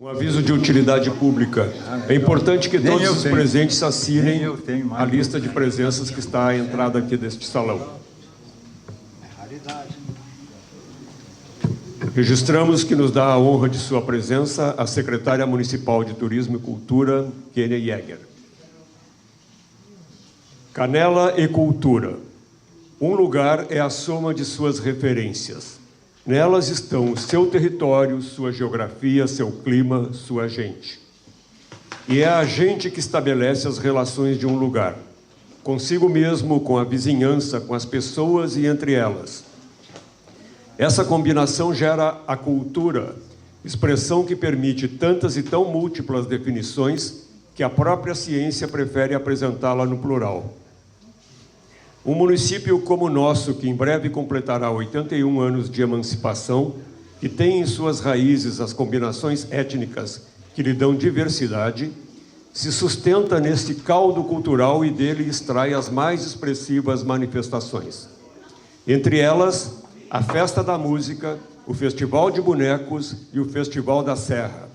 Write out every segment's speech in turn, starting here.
Um aviso de utilidade pública. É importante que todos os presentes assinem a lista de presenças que está à entrada aqui deste salão. Registramos que nos dá a honra de sua presença a secretária municipal de Turismo e Cultura, Kênia Jäger. Canela e cultura. Um lugar é a soma de suas referências. Nelas estão o seu território, sua geografia, seu clima, sua gente. E é a gente que estabelece as relações de um lugar, consigo mesmo, com a vizinhança, com as pessoas e entre elas. Essa combinação gera a cultura, expressão que permite tantas e tão múltiplas definições que a própria ciência prefere apresentá-la no plural. Um município como o nosso, que em breve completará 81 anos de emancipação, que tem em suas raízes as combinações étnicas que lhe dão diversidade, se sustenta neste caldo cultural e dele extrai as mais expressivas manifestações. Entre elas, a Festa da Música, o Festival de Bonecos e o Festival da Serra.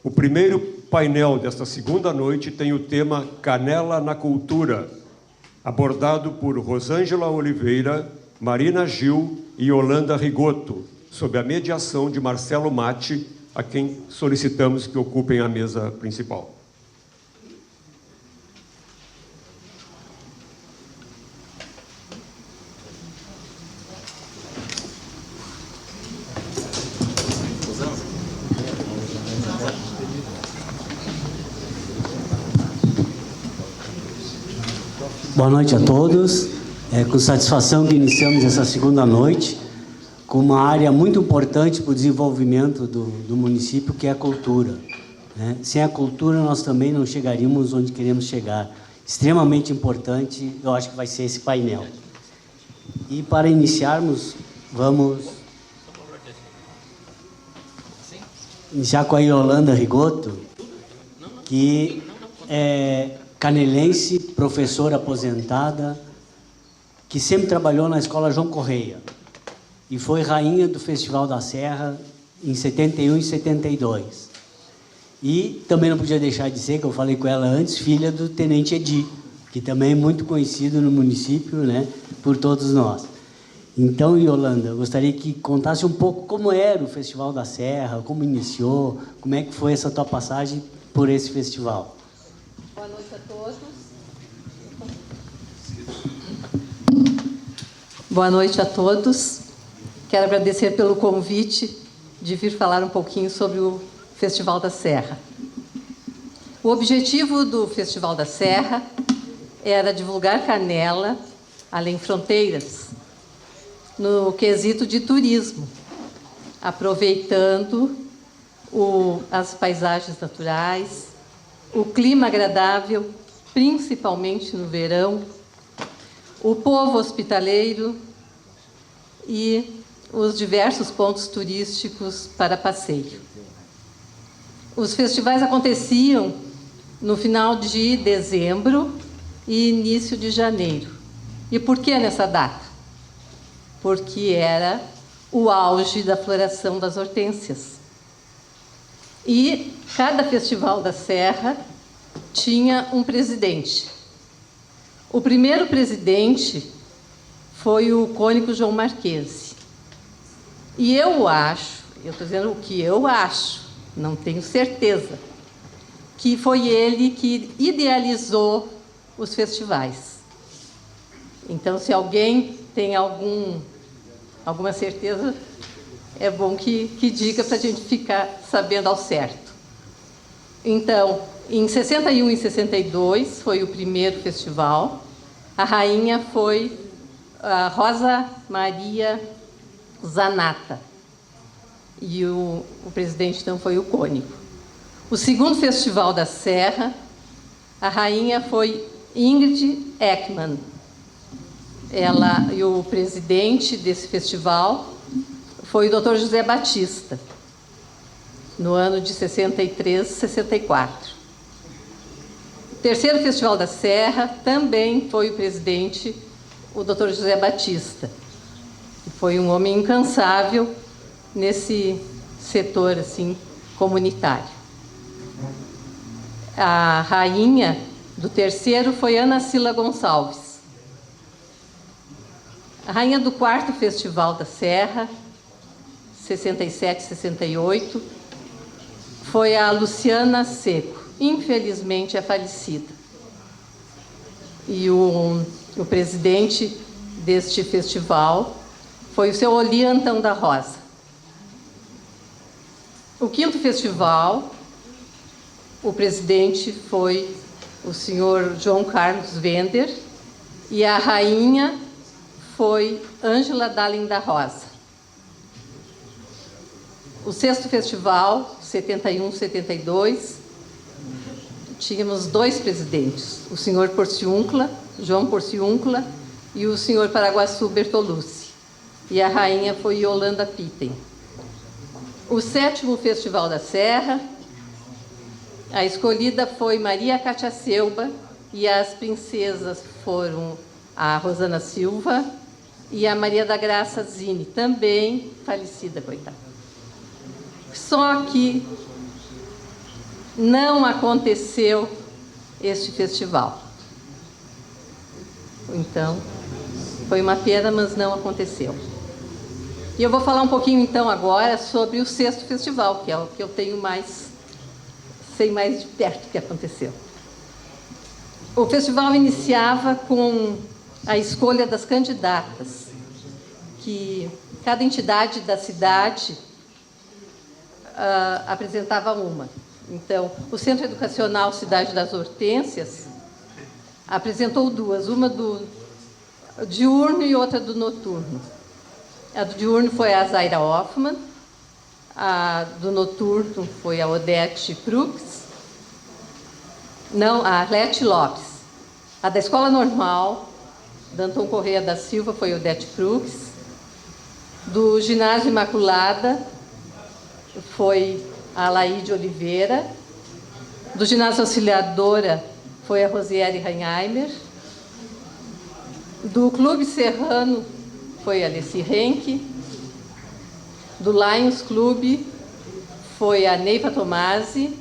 O primeiro painel desta segunda noite tem o tema Canela na Cultura, abordado por Rosângela Oliveira, Marina Gil e Yolanda Rigoto, sob a mediação de Marcelo Matti, a quem solicitamos que ocupem a mesa principal. Boa noite a todos. É com satisfação que iniciamos essa segunda noite com uma área muito importante para o desenvolvimento do município, que é a cultura, né? Sem a cultura, nós também não chegaríamos onde queremos chegar. Extremamente importante, eu acho que vai ser esse painel. E para iniciarmos, vamos iniciar com a Yolanda Rigoto, que é canelense, professora aposentada, que sempre trabalhou na Escola João Correia e foi rainha do Festival da Serra em 71 e 72. E também não podia deixar de ser, que eu falei com ela antes, filha do Tenente Edi, que também é muito conhecido no município, né, por todos nós. Então, Yolanda, eu gostaria que contasse um pouco como era o Festival da Serra, como iniciou, como é que foi essa tua passagem por esse festival. Boa noite a todos. Boa noite a todos. Quero agradecer pelo convite de vir falar um pouquinho sobre o Festival da Serra. O objetivo do Festival da Serra era divulgar Canela, além fronteiras, no quesito de turismo, aproveitando as paisagens naturais, o clima agradável, principalmente no verão, o povo hospitaleiro e os diversos pontos turísticos para passeio. Os festivais aconteciam no final de dezembro e início de janeiro. E por que nessa data? Porque era o auge da floração das hortênsias. E cada festival da Serra tinha um presidente. O primeiro presidente foi o cônego João Marquese. E eu estou dizendo o que eu acho, não tenho certeza, que foi ele que idealizou os festivais. Então, se alguém tem alguma certeza, é bom que diga para a gente ficar sabendo ao certo. Então, em 61 e 62 foi o primeiro festival. A rainha foi a Rosa Maria Zanata. E o presidente, então, foi o cônego. O segundo festival da Serra, a rainha foi Ingrid Ekman. E o presidente desse festival foi o Dr. José Batista, no ano de 63, 64. O terceiro Festival da Serra também foi o presidente, o Dr. José Batista, que foi um homem incansável nesse setor assim, comunitário. A rainha do terceiro foi Ana Cila Gonçalves. A rainha do quarto Festival da Serra, 67, 68, foi a Luciana Seco. Infelizmente é falecida. E o presidente deste festival foi o seu Oli Antão da Rosa. O quinto festival, o presidente foi o senhor João Carlos Wender e a rainha foi Ângela Dalin da Rosa. O sexto festival, 71, 72, tínhamos dois presidentes, o senhor Porciúncula, João Porciúncula, e o senhor Paraguaçu Bertolucci. E a rainha foi Yolanda Pitten. O sétimo Festival da Serra, a escolhida foi Maria Cátia Selba, e as princesas foram a Rosana Silva e a Maria da Graça Zini, também falecida, coitada. Só que não aconteceu este festival. Então, foi uma pena, mas não aconteceu. E eu vou falar um pouquinho, então, agora sobre o sexto festival, que é o que eu tenho sei mais de perto o que aconteceu. O festival iniciava com a escolha das candidatas, que cada entidade da cidade apresentava uma. Então, o Centro Educacional Cidade das Hortênsias apresentou duas, uma do diurno e outra do noturno. A do diurno foi a Zaira Hoffmann, a do noturno foi a Odete Prux, não, a Arlete Lopes. A da Escola Normal, Danton Correia da Silva, foi a Odete Prux. Do Ginásio Imaculada, foi a Laíde Oliveira. Do Ginásio Auxiliadora, foi a Rosiere Reinheimer. Do Clube Serrano, foi a Alessi Henke. Do Lions Clube, foi a Neiva Tomasi.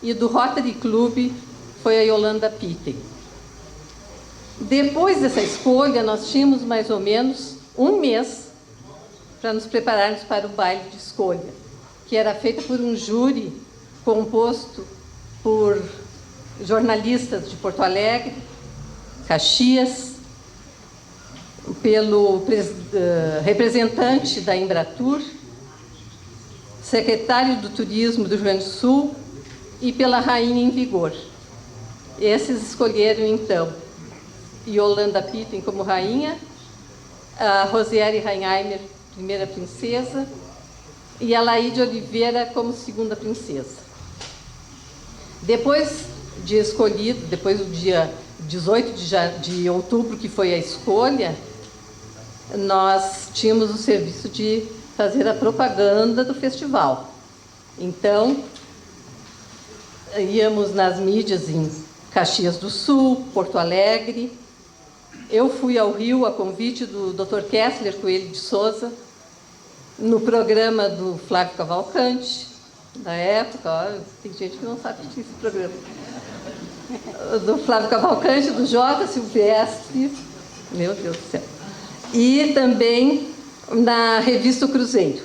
E do Rotary Clube, foi a Yolanda Pitten. Depois dessa escolha, nós tínhamos mais ou menos um mês para nos prepararmos para o baile de escolha, que era feita por um júri composto por jornalistas de Porto Alegre, Caxias, pelo representante da Embratur, secretário do Turismo do Rio Grande do Sul e pela rainha em vigor. Esses escolheram, então, Yolanda Pitten como rainha, a Rosiere Reinheimer, primeira princesa, e a Laíde Oliveira como segunda princesa. Depois de escolhido, depois do dia 18 de outubro, que foi a escolha, nós tínhamos o serviço de fazer a propaganda do festival. Então, íamos nas mídias em Caxias do Sul, Porto Alegre. Eu fui ao Rio a convite do Dr. Kessler Coelho de Souza, no programa do Flávio Cavalcante, da época. Ó, tem gente que não sabe que tinha esse programa. Do Flávio Cavalcante, do J. Silvestre, meu Deus do céu. E também na revista O Cruzeiro.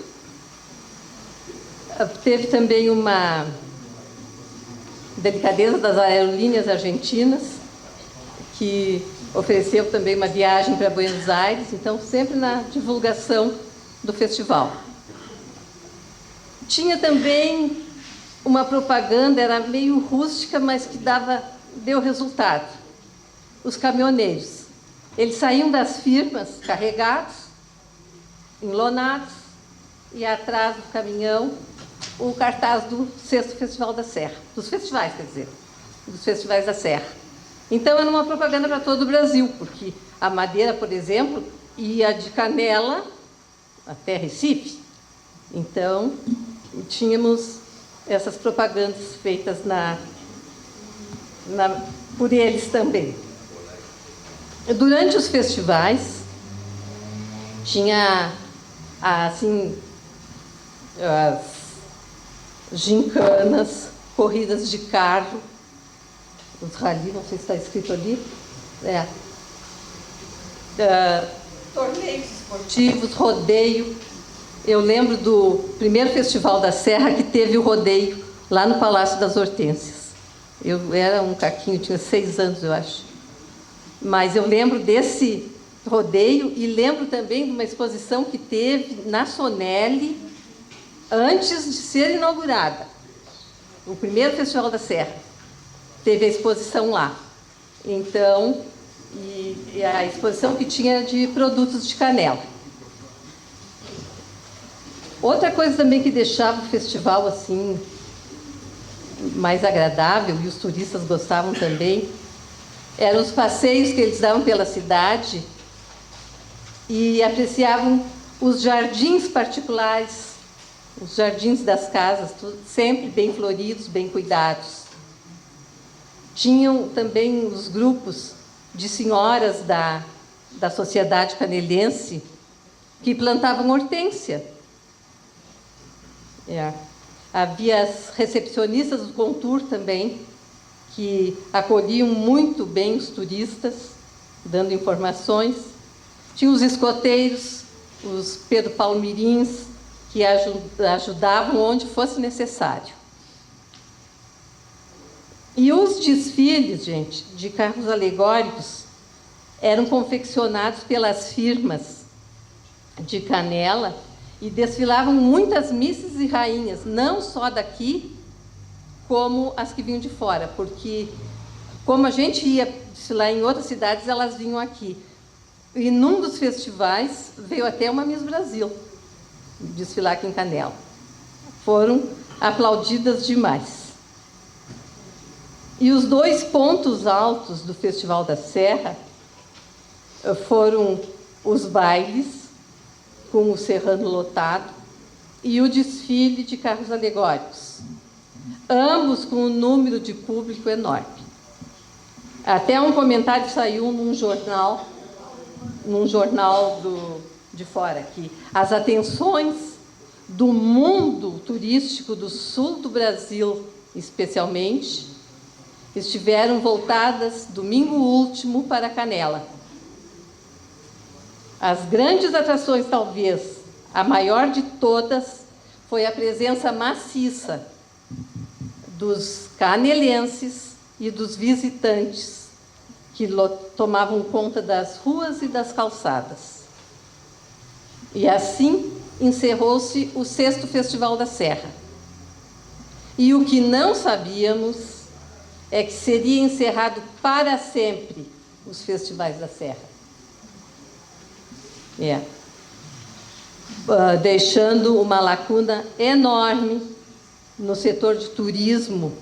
Teve também uma delicadeza das aerolíneas argentinas, que ofereceu também uma viagem para Buenos Aires, então sempre na divulgação do festival. Tinha também uma propaganda, era meio rústica, mas que deu resultado. Os caminhoneiros, eles saíam das firmas carregados, enlonados, e atrás do caminhão o cartaz do sexto Festival da Serra, dos festivais, quer dizer, dos festivais da Serra. Então era uma propaganda para todo o Brasil, porque a Madeira, por exemplo, ia de Canela até Recife. Então tínhamos essas propagandas feitas por eles também. Durante os festivais, tinha, assim, as gincanas, corridas de carro, os rally, não sei se está escrito ali, torneios esportivos, rodeio. Eu lembro do primeiro Festival da Serra que teve o rodeio lá no Palácio das Hortênsias. Eu era um caquinho, tinha 6 anos, eu acho. Mas eu lembro desse rodeio e lembro também de uma exposição que teve na Sonelli antes de ser inaugurada. O primeiro Festival da Serra teve a exposição lá. Então, e a exposição que tinha de produtos de canela. Outra coisa também que deixava o festival assim mais agradável, e os turistas gostavam também, eram os passeios que eles davam pela cidade e apreciavam os jardins particulares, os jardins das casas, sempre bem floridos, bem cuidados. Tinham também os grupos de senhoras da sociedade canelense que plantavam hortênsia. Havia as recepcionistas do Contour também, que acolhiam muito bem os turistas, dando informações. Tinha os escoteiros, os Pedro Palmirins, que ajudavam onde fosse necessário. E os desfiles, gente, de carros alegóricos eram confeccionados pelas firmas de Canela e desfilavam muitas missas e rainhas, não só daqui, como as que vinham de fora, porque como a gente ia desfilar em outras cidades, elas vinham aqui. E num dos festivais veio até uma Miss Brasil desfilar aqui em Canela. Foram aplaudidas demais. E os 2 pontos altos do Festival da Serra foram os bailes, com o Serrano lotado, e o desfile de carros alegóricos, ambos com um número de público enorme. Até um comentário saiu num jornal de fora, que as atenções do mundo turístico do sul do Brasil, especialmente, estiveram voltadas domingo último para Canela. As grandes atrações, talvez a maior de todas, foi a presença maciça dos canelenses e dos visitantes que tomavam conta das ruas e das calçadas. E assim encerrou-se o 6º Festival da Serra. E o que não sabíamos é que seria encerrado para sempre os festivais da Serra. Deixando uma lacuna enorme no setor de turismo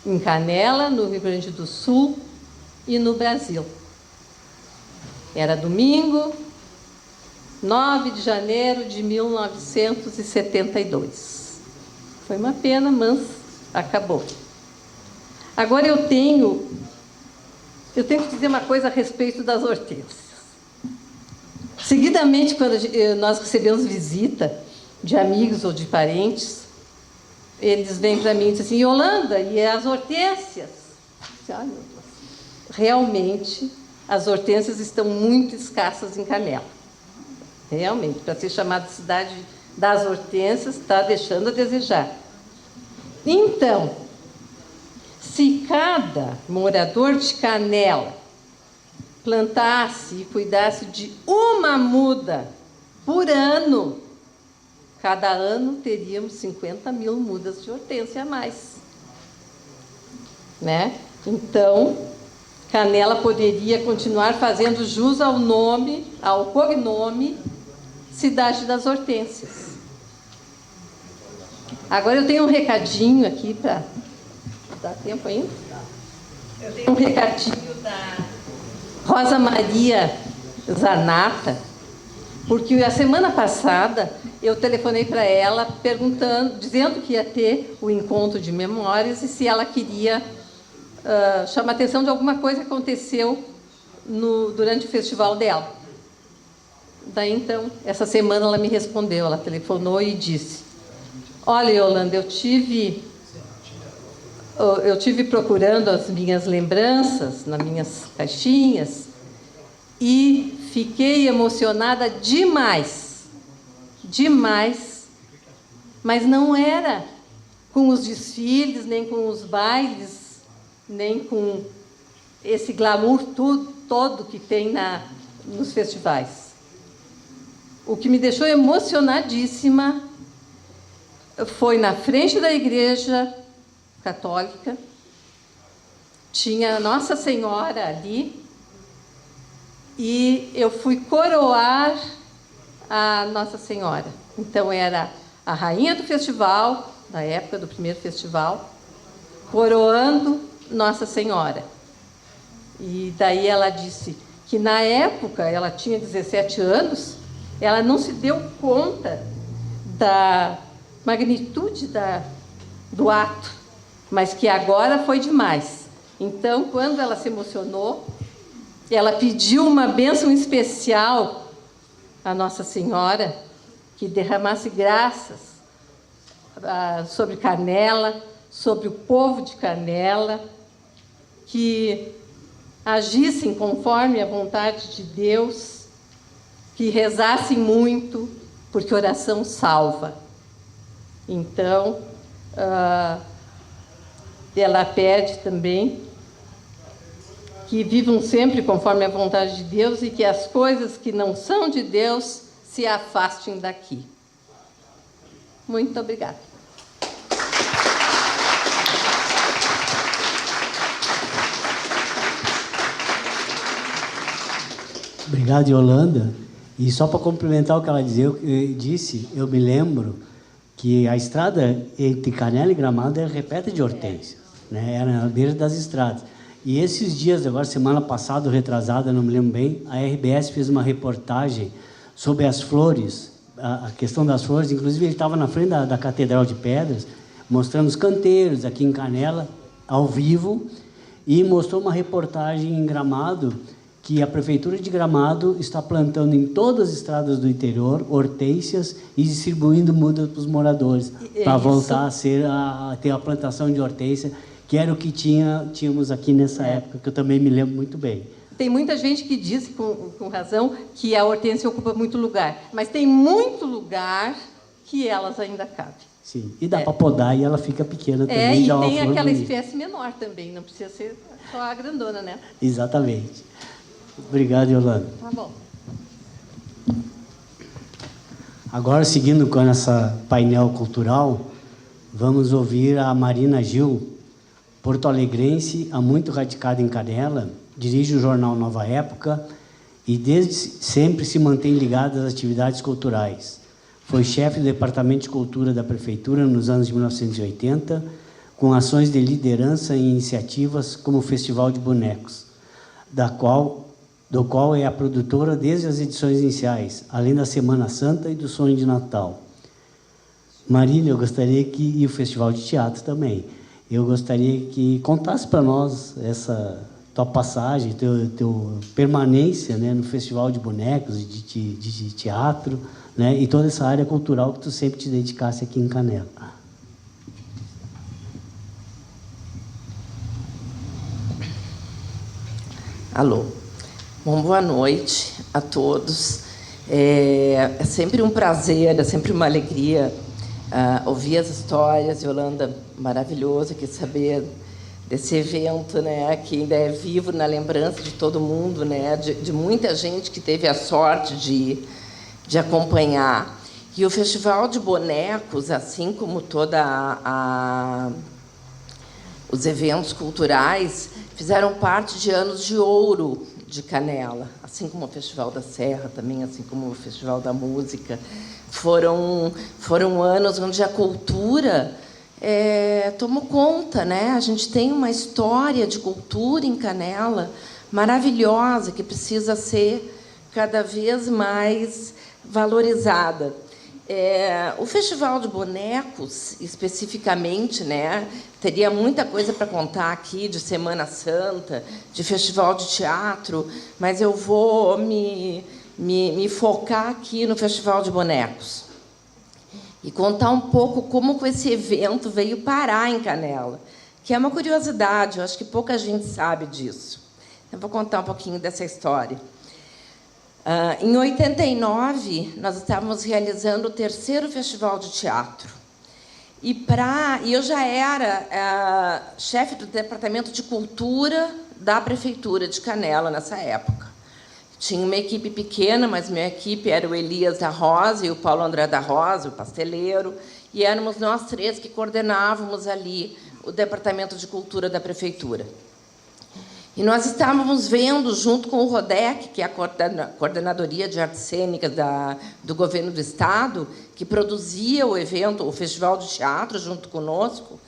em Canela, no Rio Grande do Sul e no Brasil. Era domingo, 9 de janeiro de 1972. Foi uma pena, mas acabou. Agora eu tenho que dizer uma coisa a respeito das hortênsias. Seguidamente, quando nós recebemos visita de amigos ou de parentes, eles vêm para mim e dizem assim: Yolanda, e as hortênsias? Ai, meu Deus. Realmente, as hortênsias estão muito escassas em Canela. Realmente, para ser chamada de cidade das hortênsias, está deixando a desejar. Então, se cada morador de Canela plantasse e cuidasse de uma muda por ano, cada ano teríamos 50 mil mudas de hortênsia a mais. Né? Então, Canela poderia continuar fazendo jus ao nome, ao cognome Cidade das Hortênsias. Agora eu tenho um recadinho aqui para... Dá tempo ainda? Eu tenho um recadinho da Rosa Maria Zanata, porque a semana passada eu telefonei para ela dizendo que ia ter o encontro de memórias e se ela queria chamar a atenção de alguma coisa que aconteceu durante o festival dela. Daí, então, essa semana ela me respondeu, ela telefonou e disse Olha, Yolanda, eu tive procurando as minhas lembranças nas minhas caixinhas e fiquei emocionada demais, demais, mas não era com os desfiles, nem com os bailes, nem com esse glamour todo que tem nos festivais. O que me deixou emocionadíssima foi na frente da igreja católica, tinha Nossa Senhora ali, e eu fui coroar a Nossa Senhora. Então, era a rainha do festival, da época do primeiro festival, coroando Nossa Senhora. E daí ela disse que, na época, ela tinha 17 anos, ela não se deu conta da magnitude do ato, mas que agora foi demais. Então, quando ela se emocionou, ela pediu uma bênção especial à Nossa Senhora, que derramasse graças sobre Canela, sobre o povo de Canela, que agissem conforme a vontade de Deus, que rezassem muito, porque oração salva. Então, ela pede também que vivam sempre conforme a vontade de Deus e que as coisas que não são de Deus se afastem daqui. Muito obrigada. Obrigado, Yolanda. E só para complementar o que ela disse, eu me lembro que a estrada entre Canela e Gramado era repleta de hortênsias, né? Era na beira das estradas. E esses dias, agora, semana passada, retrasada, não me lembro bem, a RBS fez uma reportagem sobre as flores, a questão das flores. Inclusive, ele estava na frente da Catedral de Pedras, mostrando os canteiros aqui em Canela, ao vivo, e mostrou uma reportagem em Gramado, que a Prefeitura de Gramado está plantando em todas as estradas do interior hortênsias e distribuindo mudas para os moradores, para voltar a ter a plantação de hortênsia, que era o que tínhamos aqui nessa época, que eu também me lembro muito bem. Tem muita gente que diz, com razão, que a hortênsia ocupa muito lugar, mas tem muito lugar que elas ainda cabem. Sim, e dá para podar e ela fica pequena também. E tem aquela espécie menor também, não precisa ser só a grandona, né? Exatamente. Obrigado, Yolanda. Tá bom. Agora, seguindo com essa painel cultural, vamos ouvir a Marina Gil, porto-alegrense, há muito radicada em Canela, dirige o jornal Nova Época e desde sempre se mantém ligada às atividades culturais. Foi chefe do Departamento de Cultura da Prefeitura nos anos de 1980, com ações de liderança em iniciativas como o Festival de Bonecos, do qual é a produtora desde as edições iniciais, além da Semana Santa e do Sonho de Natal. Marília, eu gostaria e o Festival de Teatro também, eu gostaria que contasse para nós essa tua passagem, tua permanência, né, no Festival de Bonecos, de teatro, né, e toda essa área cultural que tu sempre te dedicasse aqui em Canela. Alô. Bom, boa noite a todos. É sempre um prazer, é sempre uma alegria ouvir as histórias. Yolanda, maravilhoso aqui saber desse evento, né, que ainda é vivo na lembrança de todo mundo, né, de muita gente que teve a sorte de acompanhar. E o Festival de Bonecos, assim como os eventos culturais, fizeram parte de anos de ouro de Canela, assim como o Festival da Serra também, assim como o Festival da Música. Foram anos onde a cultura tomou conta, né? A gente tem uma história de cultura em Canela maravilhosa, que precisa ser cada vez mais valorizada. O Festival de Bonecos, especificamente, né, teria muita coisa para contar aqui de Semana Santa, de Festival de Teatro, mas eu vou me focar aqui no Festival de Bonecos. e contar um pouco como que esse evento veio parar em Canela, que é uma curiosidade, eu acho que pouca gente sabe disso. Eu vou contar um pouquinho dessa história. Em 89, nós estávamos realizando o 3º Festival de Teatro. E eu já era chefe do Departamento de Cultura da Prefeitura de Canela, nessa época. Tinha uma equipe pequena, mas minha equipe era o Elias da Rosa e o Paulo André da Rosa, o pasteleiro, e éramos nós 3 que coordenávamos ali o Departamento de Cultura da Prefeitura. E nós estávamos vendo, junto com o RODEC, que é a Coordenadoria de Artes Cênicas do Governo do Estado, que produzia o evento, o Festival de Teatro, junto conosco,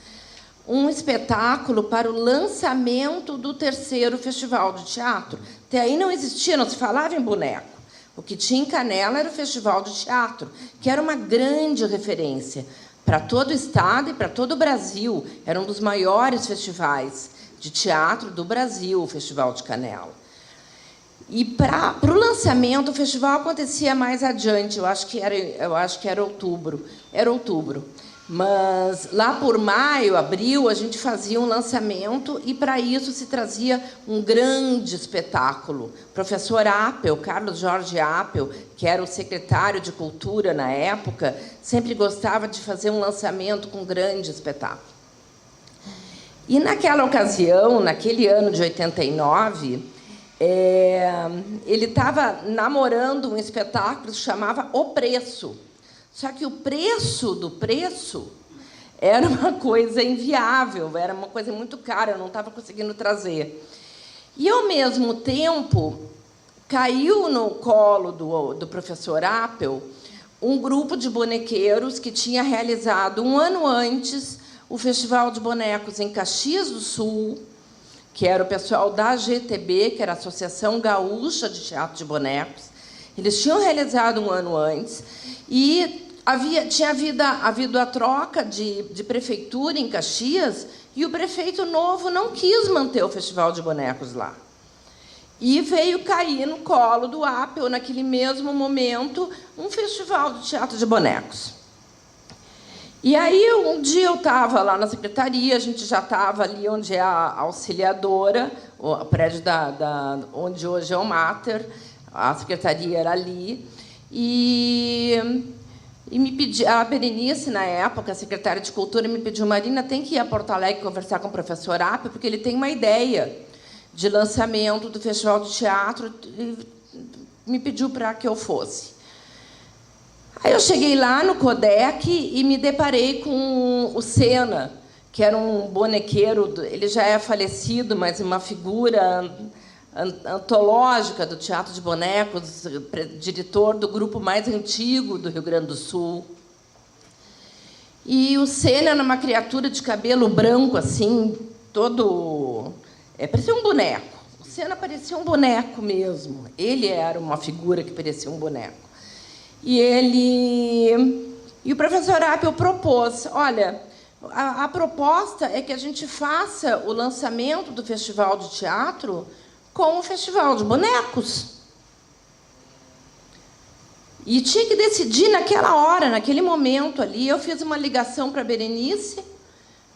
um espetáculo para o lançamento do 3º Festival de Teatro. Até aí não existia, não se falava em boneco. O que tinha em Canela era o Festival de Teatro, que era uma grande referência para todo o Estado e para todo o Brasil. Era um dos maiores festivais de teatro do Brasil, o Festival de Canela. E para o lançamento, o festival acontecia mais adiante, eu acho que era outubro. Era outubro. Mas lá por maio, abril, a gente fazia um lançamento e, para isso, se trazia um grande espetáculo. O professor Appel, Carlos Jorge Appel, que era o secretário de Cultura na época, sempre gostava de fazer um lançamento com um grande espetáculo. E, naquela ocasião, naquele ano de 89, ele estava namorando um espetáculo que se chamava O Preço. Só que o preço do preço era uma coisa inviável, era uma coisa muito cara, eu não estava conseguindo trazer. E, ao mesmo tempo, caiu no colo do professor Appel um grupo de bonequeiros que tinha realizado, um ano antes, o Festival de Bonecos em Caxias do Sul, que era o pessoal da GTB, que era a Associação Gaúcha de Teatro de Bonecos. Eles tinham realizado um ano antes e tinha havido a troca de prefeitura em Caxias e o prefeito novo não quis manter o Festival de Bonecos lá. E veio cair no colo do Appel, naquele mesmo momento, um festival de teatro de bonecos. E aí, um dia eu estava lá na secretaria, a gente já estava ali onde é a auxiliadora, o prédio onde hoje é o Mater, a secretaria era ali, e me pediu, a Berenice, na época, a secretária de Cultura, me pediu: Marina, tem que ir a Porto Alegre conversar com o professor Appel, porque ele tem uma ideia de lançamento do Festival de Teatro, e me pediu para que eu fosse. Aí eu cheguei lá no Codec e me deparei com o Sena, que era um bonequeiro, ele já é falecido, mas uma figura antológica do teatro de bonecos, diretor do grupo mais antigo do Rio Grande do Sul. E o Sena era uma criatura de cabelo branco, assim, todo... parecia um boneco. O Sena parecia um boneco mesmo. Ele era uma figura que parecia um boneco. E o professor Appel propôs: olha, a proposta é que a gente faça o lançamento do Festival de Teatro com o Festival de Bonecos. E tinha que decidir naquela hora, naquele momento ali. Eu fiz uma ligação para a Berenice,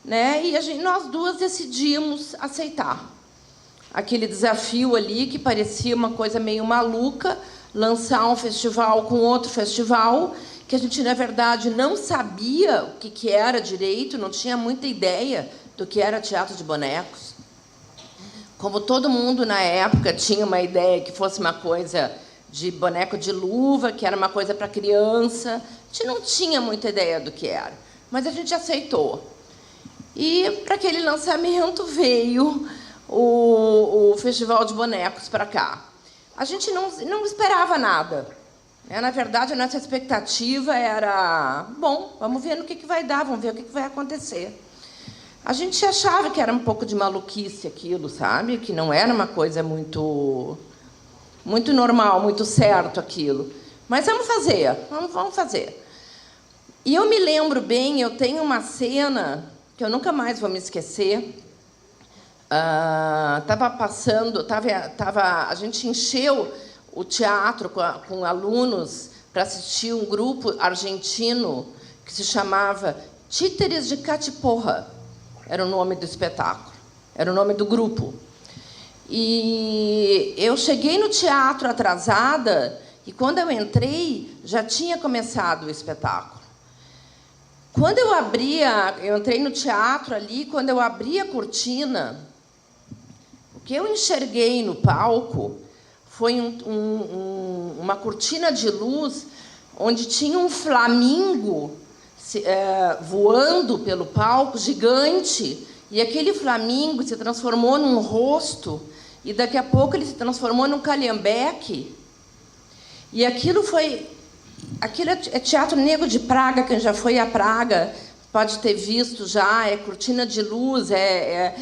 né, e nós duas decidimos aceitar aquele desafio ali, que parecia uma coisa meio maluca, lançar um festival com outro festival, que a gente, na verdade, não sabia o que era direito, não tinha muita ideia do que era teatro de bonecos. Como todo mundo, na época, tinha uma ideia que fosse uma coisa de boneco de luva, que era uma coisa para criança, a gente não tinha muita ideia do que era, mas a gente aceitou. E, para aquele lançamento, veio o Festival de Bonecos para cá. A gente não esperava nada. Na verdade, a nossa expectativa era: bom, vamos ver no que vai dar, vamos ver o que vai acontecer. A gente achava que era um pouco de maluquice aquilo, sabe? Que não era uma coisa muito normal, muito certo aquilo. Mas vamos fazer, vamos fazer. E eu me lembro bem, eu tenho uma cena que eu nunca mais vou me esquecer. A gente encheu o teatro com alunos para assistir um grupo argentino que se chamava Títeres de Catiporra, era o nome do espetáculo, era o nome do grupo. E eu cheguei no teatro atrasada, e quando eu entrei, já tinha começado o espetáculo. Quando eu entrei no teatro ali, quando eu abri a cortina, o que eu enxerguei no palco foi uma cortina de luz onde tinha um flamingo voando pelo palco, gigante, e aquele flamingo se transformou num rosto, e daqui a pouco ele se transformou num calhambeque. E aquilo é Teatro Negro de Praga. Quem já foi a Praga pode ter visto já, é cortina de luz, é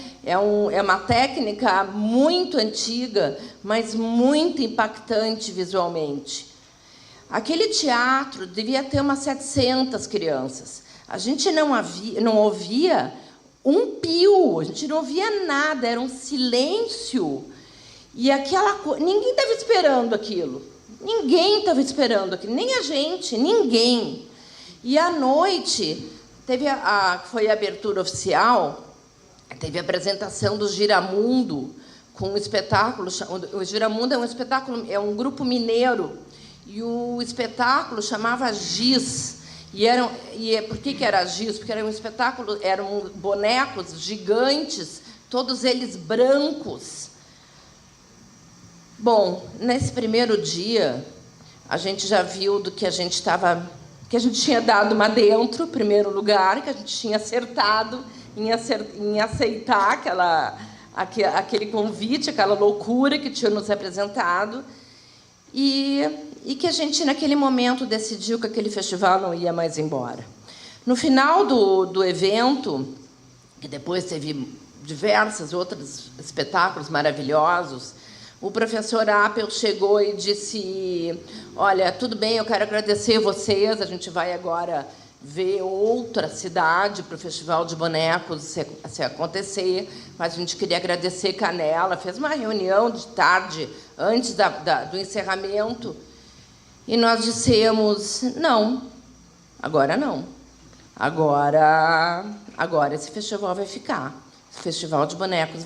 uma técnica muito antiga, mas muito impactante visualmente. Aquele teatro devia ter umas 700 crianças. A gente não ouvia um pio, a gente não ouvia nada, era um silêncio. E ninguém estava esperando aquilo. Ninguém estava esperando aquilo, nem a gente, ninguém. E à noite, foi a abertura oficial, teve a apresentação do Giramundo, com um espetáculo. O Giramundo é um espetáculo, é um grupo mineiro, e o espetáculo chamava Giz. Por que era Giz? Porque era um espetáculo, eram bonecos gigantes, todos eles brancos. Bom, nesse primeiro dia, a gente já viu do que a gente tinha dado uma dentro, primeiro lugar, que a gente tinha acertado em aceitar aquele convite, aquela loucura que tinha nos apresentado, e que a gente, naquele momento, decidiu que aquele festival não ia mais embora. No final do evento, que depois teve diversos outros espetáculos maravilhosos, o professor Appel chegou e disse: olha, tudo bem, eu quero agradecer vocês, a gente vai agora ver outra cidade para o Festival de Bonecos se acontecer, mas a gente queria agradecer Canela. Fez uma reunião de tarde, antes do encerramento, e nós dissemos: não, agora não. Agora esse festival vai ficar. O Festival de Bonecos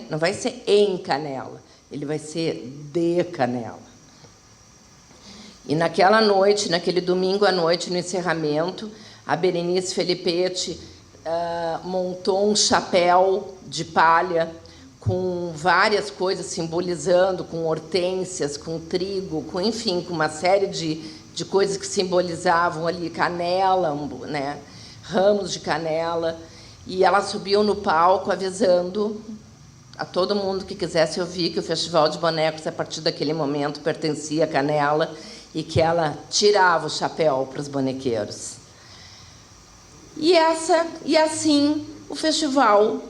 não vai ser em Canela, ele vai ser de Canela. E naquela noite, naquele domingo à noite, no encerramento, a Berenice Felipetti montou um chapéu de palha com várias coisas simbolizando, com hortênsias, com trigo, enfim, com uma série de coisas que simbolizavam ali canela, né, ramos de canela. E ela subiu no palco avisando a todo mundo que quisesse ouvir que o Festival de Bonecos, a partir daquele momento, pertencia a Canela e que ela tirava o chapéu para os bonequeiros. E assim o festival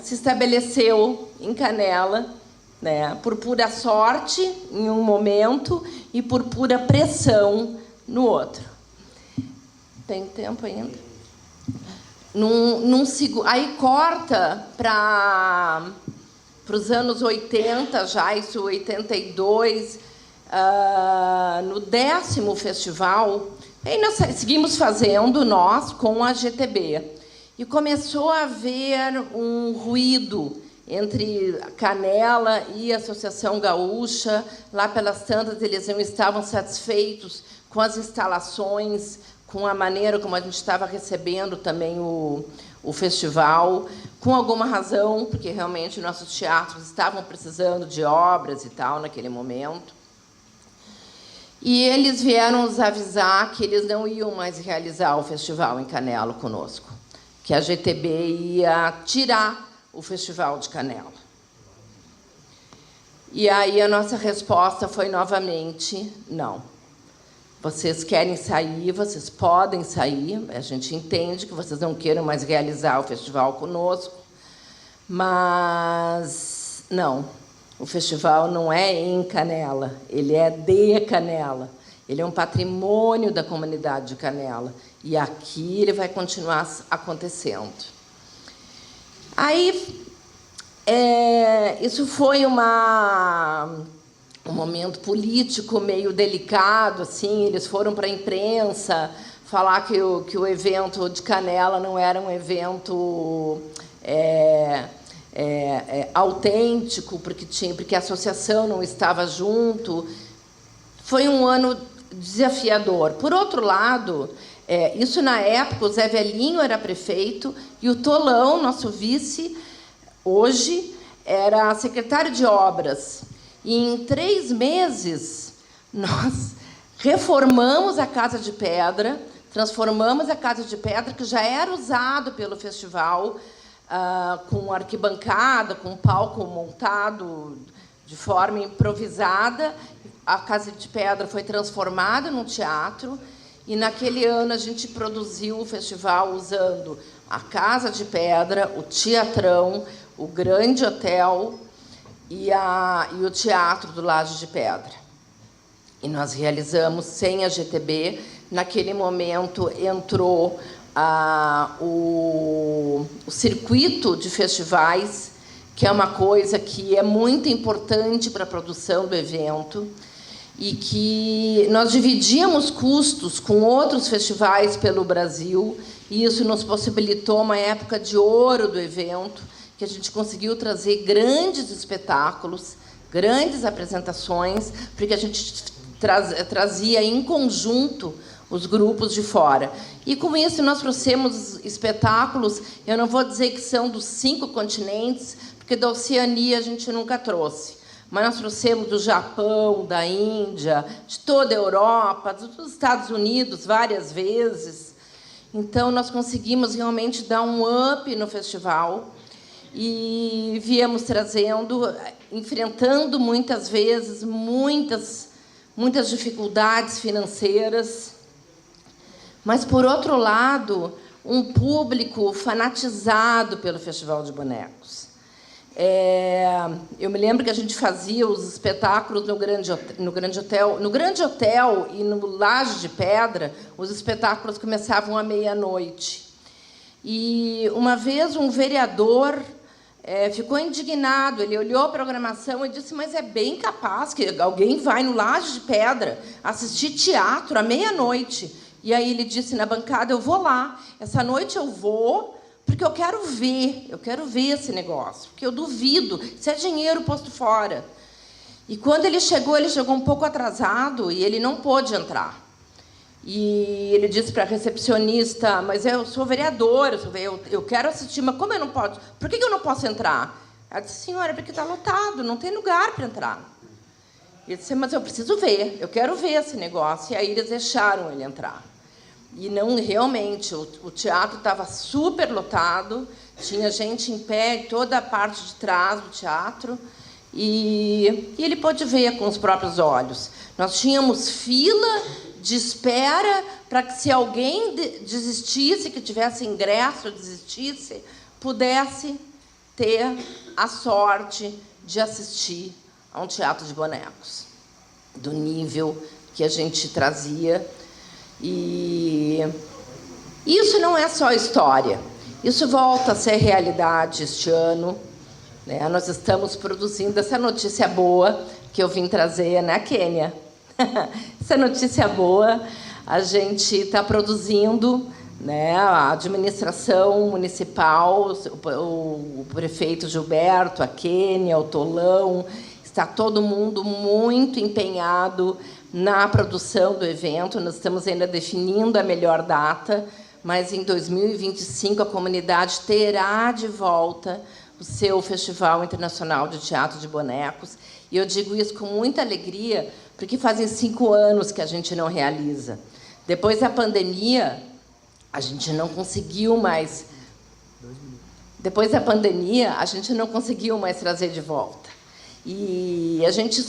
se estabeleceu em Canela, né, por pura sorte em um momento e por pura pressão no outro. Tem tempo ainda? Aí corta para os anos 80, já isso 82, no 10º festival, aí nós seguimos fazendo, nós, com a GTB. E começou a haver um ruído entre Canela e a Associação Gaúcha. Lá pelas tantas, eles não estavam satisfeitos com as instalações, com a maneira como a gente estava recebendo também o festival, com alguma razão, porque realmente nossos teatros estavam precisando de obras e tal naquele momento. E eles vieram nos avisar que eles não iam mais realizar o festival em Canela conosco, que a GTB ia tirar o festival de Canela. E aí a nossa resposta foi novamente: não. Vocês querem sair, vocês podem sair, a gente entende que vocês não queiram mais realizar o festival conosco, mas não, o festival não é em Canela, ele é de Canela, ele é um patrimônio da comunidade de Canela, e aqui ele vai continuar acontecendo. Aí, isso foi um momento político meio delicado, assim. Eles foram para a imprensa falar que o evento de Canela não era um evento autêntico, porque a associação não estava junto. Foi um ano desafiador. Por outro lado, isso na época, o Zé Velhinho era prefeito e o Tolão, nosso vice, hoje, era secretário de obras. E, em 3 meses, nós reformamos a Casa de Pedra, transformamos a Casa de Pedra, que já era usado pelo festival, com arquibancada, com palco montado de forma improvisada. A Casa de Pedra foi transformada num teatro, e, naquele ano, a gente produziu o festival usando a Casa de Pedra, o Teatrão, o Grande Hotel e o Teatro do Laje de Pedra. E nós realizamos sem a GTB. Naquele momento, entrou o circuito de festivais, que é uma coisa que é muito importante para a produção do evento, e que nós dividíamos custos com outros festivais pelo Brasil, e isso nos possibilitou uma época de ouro do evento, que a gente conseguiu trazer grandes espetáculos, grandes apresentações, porque a gente trazia em conjunto os grupos de fora. E, com isso, nós trouxemos espetáculos, eu não vou dizer que são dos 5 continentes, porque da Oceania a gente nunca trouxe, mas nós trouxemos do Japão, da Índia, de toda a Europa, dos Estados Unidos, várias vezes. Então, nós conseguimos realmente dar um up no festival e viemos trazendo, enfrentando muitas vezes muitas dificuldades financeiras, mas, por outro lado, um público fanatizado pelo Festival de Bonecos. Eu me lembro que a gente fazia os espetáculos no Grande Hotel e no Laje de Pedra. Os espetáculos começavam à meia-noite. E, uma vez, um vereador ficou indignado. Ele olhou a programação e disse: mas é bem capaz que alguém vai no Laje de Pedra assistir teatro à meia-noite. E aí ele disse na bancada: eu vou lá, essa noite eu vou, porque eu quero ver esse negócio, porque eu duvido, isso é dinheiro posto fora. E, quando ele chegou um pouco atrasado e ele não pôde entrar. E ele disse para a recepcionista: mas eu sou vereador, eu quero assistir, mas como eu não posso? Por que eu não posso entrar? Ela disse: senhora, porque está lotado, não tem lugar para entrar. Ele disse: mas eu preciso ver, eu quero ver esse negócio. E aí eles deixaram ele entrar. E, não, realmente, o teatro estava super lotado, tinha gente em pé em toda a parte de trás do teatro, e ele pôde ver com os próprios olhos. Nós tínhamos fila de espera para que, se alguém desistisse, que tivesse ingresso, desistisse, pudesse ter a sorte de assistir a um teatro de bonecos, do nível que a gente trazia. E isso não é só história, isso volta a ser realidade este ano, né? Nós estamos produzindo essa notícia boa que eu vim trazer, né, Kênia? Essa notícia boa, a gente está produzindo, né, a administração municipal, o prefeito Gilberto, a Kênia, o Tolão, está todo mundo muito empenhado na produção do evento. Nós estamos ainda definindo a melhor data, mas, em 2025, a comunidade terá de volta o seu Festival Internacional de Teatro de Bonecos. E eu digo isso com muita alegria, porque fazem 5 anos que a gente não realiza. Depois da pandemia, a gente não conseguiu mais. Depois da pandemia, a gente não conseguiu mais trazer de volta. E a gente,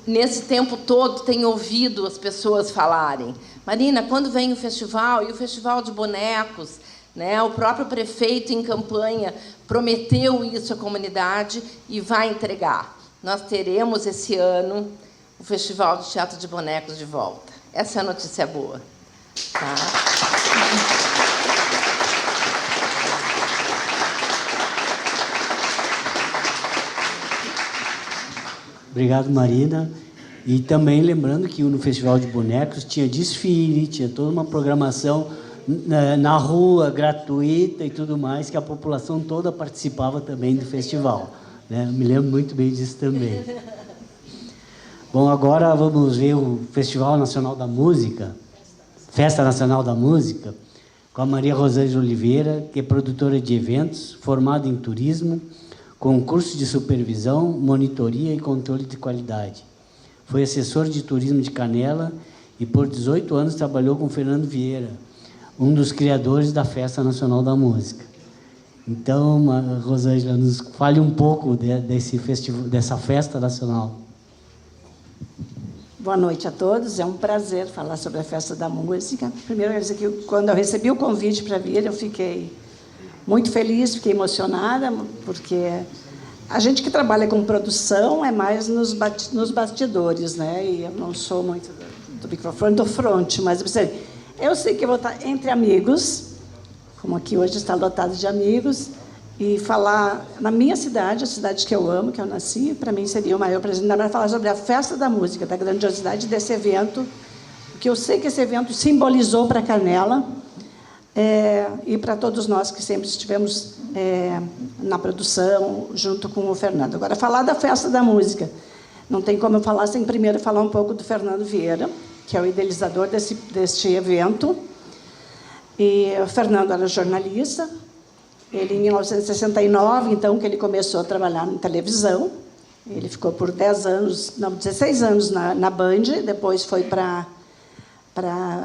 nesse tempo todo, tem ouvido as pessoas falarem: Marina, quando vem o festival? E o Festival de Bonecos, né? O próprio prefeito, em campanha, prometeu isso à comunidade e vai entregar. Nós teremos, esse ano, o Festival de Teatro de Bonecos de volta. Essa é a notícia boa. Tá? Obrigado, Marina. E também lembrando que no Festival de Bonecos tinha desfile, tinha toda uma programação na rua, gratuita e tudo mais, que a população toda participava também do festival, né? Me lembro muito bem disso também. Bom, agora vamos ver o Festival Nacional da Música, Festa Nacional da Música, com a Maria Rosângela Oliveira, que é produtora de eventos, formada em turismo, com curso de supervisão, monitoria e controle de qualidade. Foi assessor de turismo de Canela e, por 18 anos, trabalhou com Fernando Vieira, um dos criadores da Festa Nacional da Música. Então, Rosângela, nos fale um pouco dessa Festa Nacional. Boa noite a todos, é um prazer falar sobre a Festa da Música. Primeiro, quero dizer que quando eu recebi o convite para vir, eu fiquei muito feliz, fiquei emocionada, porque a gente que trabalha com produção é mais nos bastidores, né? E eu não sou muito do microfone, do front, mas eu sei que eu vou estar entre amigos, como aqui hoje está lotado de amigos, e falar na minha cidade, a cidade que eu amo, que eu nasci, para mim seria o maior prazer, ainda mais falar sobre a Festa da Música, da grandiosidade desse evento, porque eu sei que esse evento simbolizou para Canela e para todos nós que sempre estivemos na produção, junto com o Fernando. Agora, falar da Festa da Música, não tem como eu falar sem primeiro falar um pouco do Fernando Vieira, que é o idealizador deste evento. E o Fernando era jornalista. Ele, em 1969, então, que ele começou a trabalhar em televisão. Ele ficou por 16 anos na Band, depois foi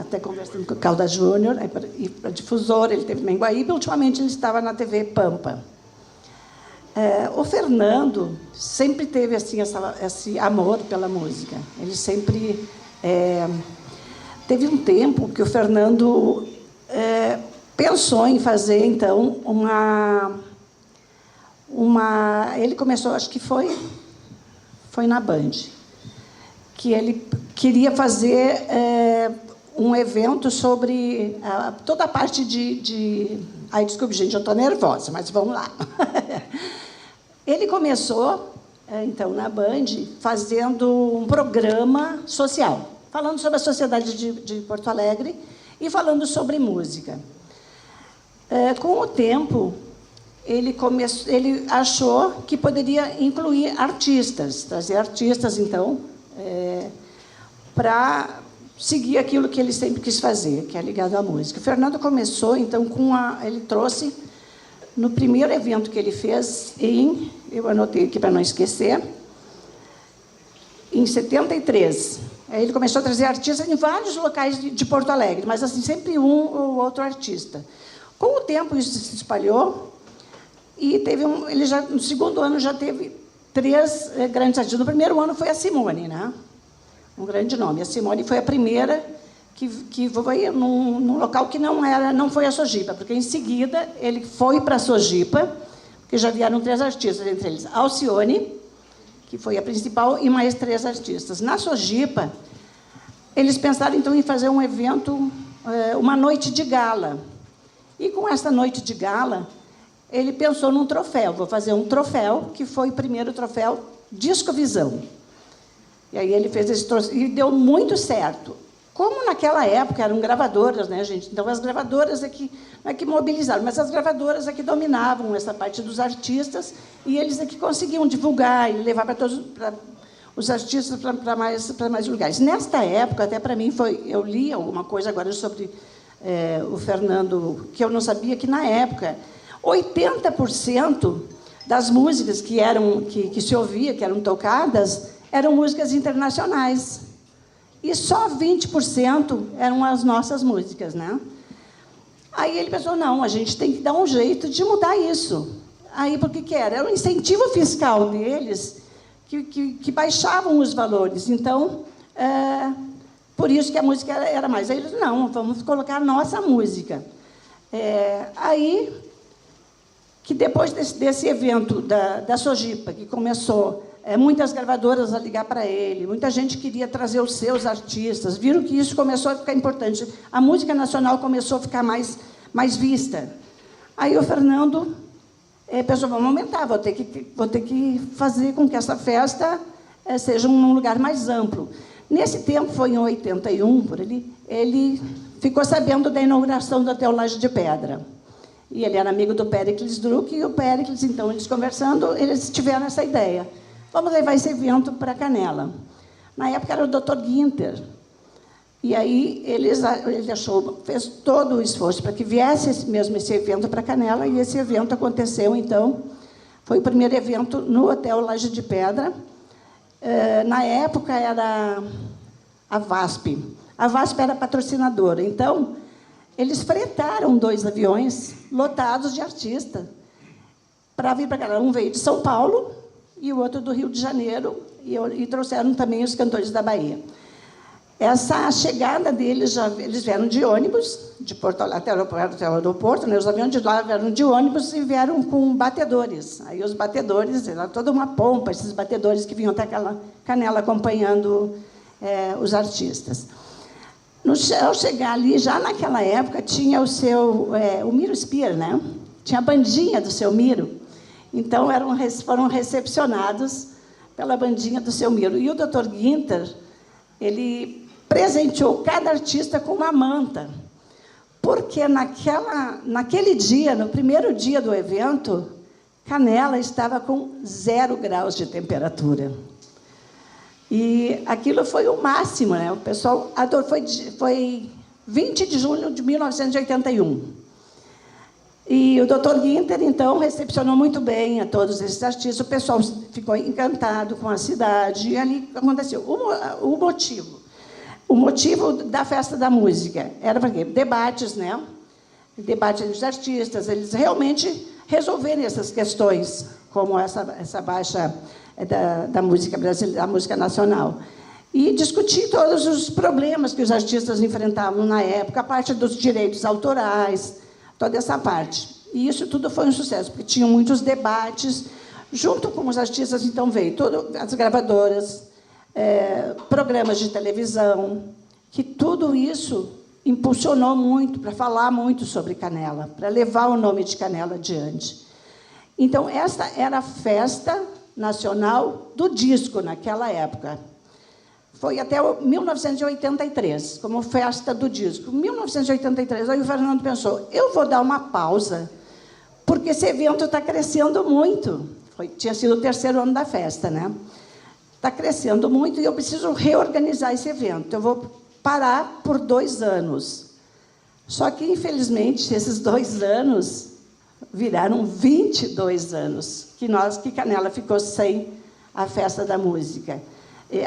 até conversando com o Calda Júnior, e para difusora, ele teve na Guaíba, e ultimamente ele estava na TV Pampa. O Fernando sempre teve assim, esse amor pela música. Ele sempre... teve um tempo que o Fernando pensou em fazer, então, ele começou, acho que foi na Band, que ele queria fazer um evento sobre toda a parte de... Ai, desculpe, gente, eu estou nervosa, mas vamos lá. Ele começou, então, na Band, fazendo um programa social, falando sobre a sociedade de Porto Alegre e falando sobre música. Com o tempo, ele achou que poderia incluir artistas, trazer artistas, então, para seguir aquilo que ele sempre quis fazer, que é ligado à música. O Fernando começou, então, ele trouxe, no primeiro evento que ele fez, eu anotei aqui para não esquecer, em 73. Ele começou a trazer artistas em vários locais de Porto Alegre, mas assim, sempre um ou outro artista. Com o tempo, isso se espalhou, e ele já, no segundo ano já teve 3 grandes artistas. No primeiro ano foi a Simone, né? Um grande nome. A Simone foi a primeira que foi num local que não foi a Sojipa, porque em seguida ele foi para a Sojipa, porque já vieram 3 artistas, entre eles Alcione, que foi a principal, e mais 3 artistas. Na Sojipa, eles pensaram, então, em fazer um evento, uma noite de gala. E, com essa noite de gala, ele pensou num troféu. Vou fazer um troféu, que foi o primeiro troféu Discovisão. E aí ele fez esse troféu, e deu muito certo. Como naquela época eram gravadoras, né, gente? Então, as gravadoras não é que mobilizaram, mas as gravadoras é que dominavam essa parte dos artistas, e eles é que conseguiam divulgar e levar para os artistas para mais lugares. Nesta época, até para mim, eu li alguma coisa agora sobre o Fernando, que eu não sabia, que, na época, 80% das músicas que se ouvia, que eram tocadas, eram músicas internacionais. E só 20% eram as nossas músicas, né? Aí ele pensou, não, a gente tem que dar um jeito de mudar isso. Aí, por que era? Era um incentivo fiscal deles que baixavam os valores. Então, por isso que a música era mais. Aí eles, não, vamos colocar a nossa música. Aí, que depois desse evento da Sojipa, que começou... muitas gravadoras a ligar para ele, muita gente queria trazer os seus artistas, viram que isso começou a ficar importante. A música nacional começou a ficar mais vista. Aí o Fernando pensou, vamos aumentar, vou ter que fazer com que essa festa seja um lugar mais amplo. Nesse tempo, foi em 81, por ali, ele ficou sabendo da inauguração do Hotel Laje de Pedra. E ele era amigo do Péricles Druck, e o Péricles, então, eles conversando, eles tiveram essa ideia. Vamos levar esse evento para Canela. Na época era o Dr. Guinter. E aí ele fez todo o esforço para que viesse esse evento para Canela, e esse evento aconteceu, então, foi o primeiro evento no Hotel Laje de Pedra. Na época era a VASP. A VASP era patrocinadora. Então, eles fretaram 2 aviões lotados de artistas para vir para cá. Um veio de São Paulo e o outro do Rio de Janeiro, e trouxeram também os cantores da Bahia. Essa chegada deles, eles vieram de ônibus, de Porto Alegre até o aeroporto, né? Os aviões de lá vieram de ônibus e vieram com batedores. Aí os batedores, era toda uma pompa, esses batedores que vinham até aquela Canela acompanhando os artistas. Ao chegar ali, já naquela época, tinha o Miro Spear, né? Tinha a bandinha do seu Miro. Então, foram recepcionados pela bandinha do seu Miro. E o Dr. Guinter, ele presenteou cada artista com uma manta, porque naquele dia, no primeiro dia do evento, Canela estava com 0 graus de temperatura. E aquilo foi o máximo, né? O pessoal adorou. Foi 20 de julho de 1981. E o Dr. Guinter, então, recepcionou muito bem a todos esses artistas. O pessoal ficou encantado com a cidade. E ali aconteceu. O motivo da Festa da Música era para quê? Debates, né? Debates dos artistas, eles realmente resolverem essas questões, como essa baixa da música brasileira, da música nacional. E discutir todos os problemas que os artistas enfrentavam na época, a parte dos direitos autorais, toda essa parte. E isso tudo foi um sucesso, porque tinham muitos debates. Junto com os artistas, então, veio as gravadoras, programas de televisão, que tudo isso impulsionou muito para falar muito sobre Canela, para levar o nome de Canela adiante. Então, esta era a festa nacional do disco naquela época. Foi até 1983, como festa do disco. Em 1983, aí o Fernando pensou, eu vou dar uma pausa, porque esse evento está crescendo muito. Tinha sido o 3º ano da festa, né? Está crescendo muito e eu preciso reorganizar esse evento. Eu vou parar por 2 anos. Só que, infelizmente, esses 2 anos viraram 22 anos que Canela ficou sem a Festa da Música.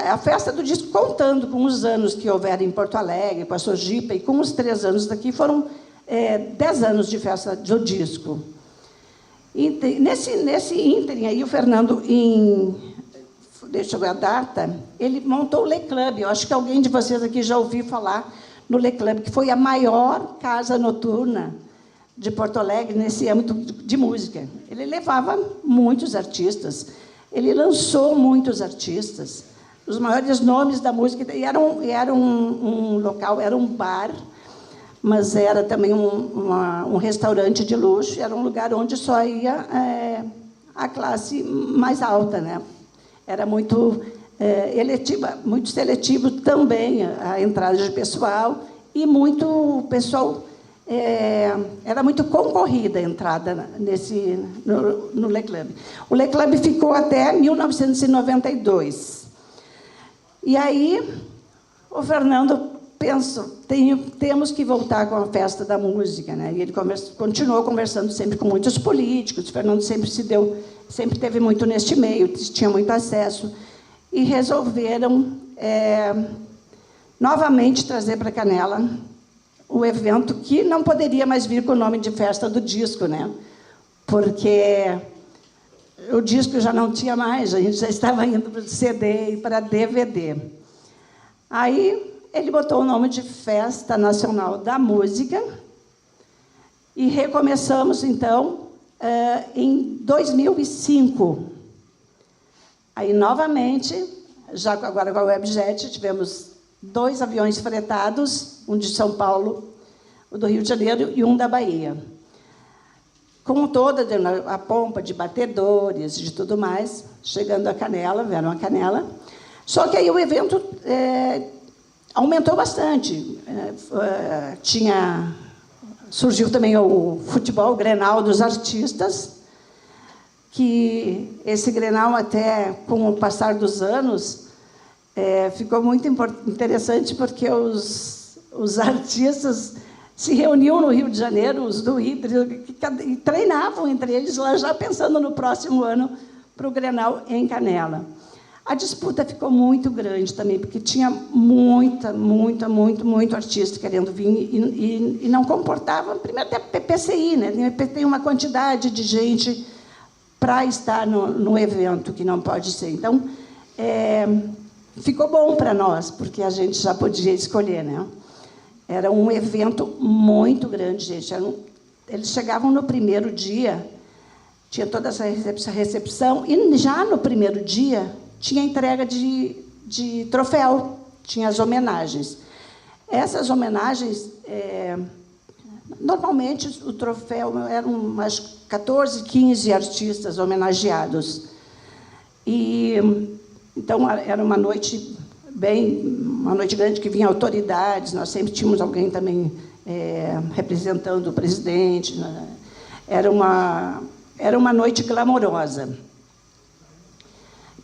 A Festa do Disco, contando com os anos que houveram em Porto Alegre, com a Sojipa, e com os 3 anos daqui, foram 10 anos de Festa do Disco. E nesse ínterim, aí, o Fernando, deixa eu ver a data, ele montou o Le Club. Eu acho que alguém de vocês aqui já ouviu falar no Le Club, que foi a maior casa noturna de Porto Alegre nesse âmbito de música. Ele levava muitos artistas, ele lançou muitos artistas, os maiores nomes da música, e era um local, era um bar, mas era também um restaurante de luxo, era um lugar onde só ia a classe mais alta, né? Era muito eletiva, muito seletivo também a entrada de pessoal, e muito pessoal. Era muito concorrida a entrada no Le Club. O Le Club ficou até 1992. E aí, o Fernando pensou, temos que voltar com a Festa da Música, né? E ele continuou conversando sempre com muitos políticos. O Fernando sempre teve muito neste meio, tinha muito acesso. E resolveram novamente trazer para Canela o evento que não poderia mais vir com o nome de Festa do Disco, né? Porque o disco já não tinha mais, a gente já estava indo para o CD e para DVD. Aí ele botou o nome de Festa Nacional da Música e recomeçamos, então, em 2005. Aí, novamente, já agora com a Webjet, tivemos 2 aviões fretados, um de São Paulo, o do Rio de Janeiro e um da Bahia. com toda a pompa de batedores, de tudo mais, chegando a Canela, vieram a Canela. Só que aí o evento aumentou bastante. Surgiu também o futebol, o Grenal dos artistas, que esse Grenal, até com o passar dos anos, ficou muito interessante, porque os artistas se reuniam no Rio de Janeiro, os do Rio, e treinavam entre eles lá, já pensando no próximo ano para o Grenal em Canela. A disputa ficou muito grande também, porque tinha muito artista querendo vir e não comportava, primeiro até PPCI, né? Tem uma quantidade de gente para estar no evento, que não pode ser. Então, ficou bom para nós, porque a gente já podia escolher, né? Era um evento muito grande, gente. Eles chegavam no primeiro dia, tinha toda essa recepção, e já no primeiro dia tinha entrega de troféu, tinha as homenagens. Essas homenagens, normalmente, o troféu eram umas 14, 15 artistas homenageados. Então, era uma noite grande, que vinha autoridades, nós sempre tínhamos alguém também representando o presidente. Né? Era uma noite glamourosa.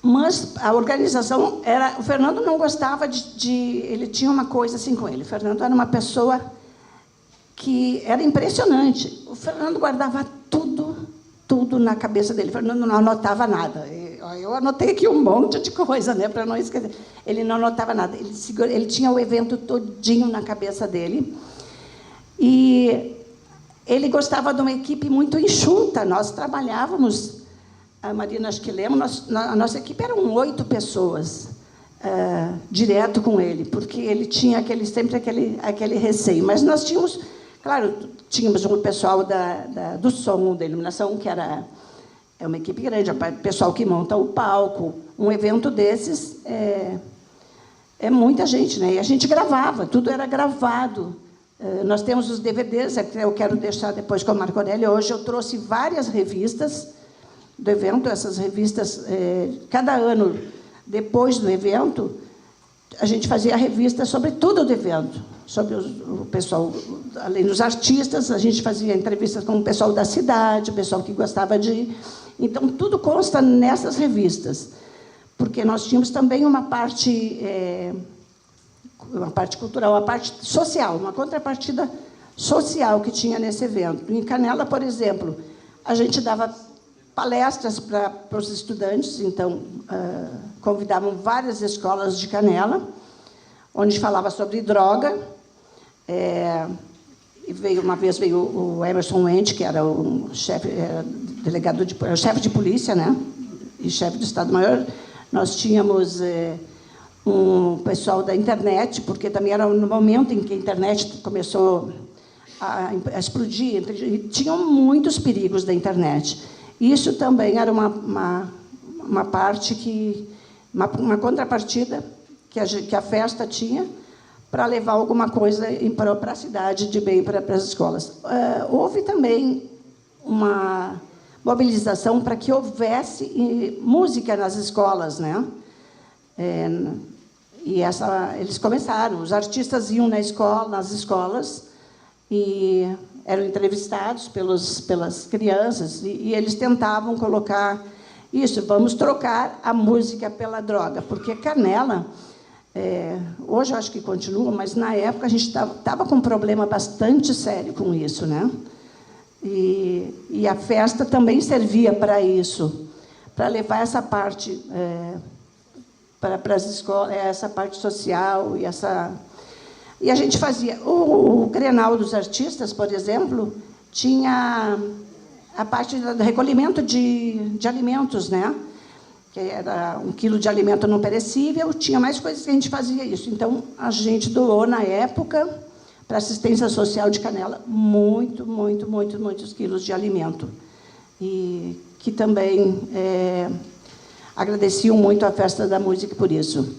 Mas a organização era... O Fernando não gostava ele tinha uma coisa assim com ele. O Fernando era uma pessoa que era impressionante. O Fernando guardava tudo na cabeça dele. O Fernando não anotava nada. Eu anotei aqui um monte de coisa, né, para não esquecer. Ele não anotava nada. Ele tinha o evento todinho na cabeça dele. E ele gostava de uma equipe muito enxuta. Nós trabalhávamos... A Marina, acho que lembra, a nossa equipe eram 8 pessoas, direto com ele, porque ele tinha sempre aquele receio. Mas nós tínhamos, claro, tínhamos um pessoal do som, da iluminação, que é uma equipe grande, o pessoal que monta o palco. Um evento desses é muita gente, né? E a gente gravava, tudo era gravado. Nós temos os DVDs, eu quero deixar depois com a Marco Aurélio. Hoje eu trouxe várias revistas do evento. Essas revistas, cada ano, depois do evento, a gente fazia a revista sobre tudo do evento, sobre o pessoal, além dos artistas, a gente fazia entrevistas com o pessoal da cidade, o pessoal que gostava de ir. Então, tudo consta nessas revistas, porque nós tínhamos também uma parte cultural, uma parte social, uma contrapartida social que tinha nesse evento. Em Canela, por exemplo, a gente dava palestras para os estudantes, então convidavam várias escolas de Canela, onde falava sobre droga. E uma vez veio o Emerson Wente, que era o chefe, o chefe de polícia, né? E chefe do Estado-Maior. Nós tínhamos um pessoal da internet, porque também era no momento em que a internet começou a explodir, e tinham muitos perigos da internet. Isso também era uma parte uma contrapartida que a festa tinha para levar alguma coisa para a cidade, de bem para as escolas. Houve também uma mobilização para que houvesse música nas escolas, né? Eles começaram, os artistas iam nas escolas e eram entrevistados pelas crianças, e eles tentavam colocar isso: vamos trocar a música pela droga, porque Canela, hoje eu acho que continua, mas na época a gente estava com um problema bastante sério com isso, né? E a festa também servia para isso, para levar essa parte para as escolas, essa parte social e a gente fazia o Grenal dos artistas, por exemplo, tinha a parte do recolhimento de alimentos, né? Que era 1 quilo de alimento não perecível. Tinha mais coisas que a gente fazia isso. Então, a gente doou, na época, para a assistência social de Canela, muitos quilos de alimento. E que também agradeciam muito a Festa da Música por isso.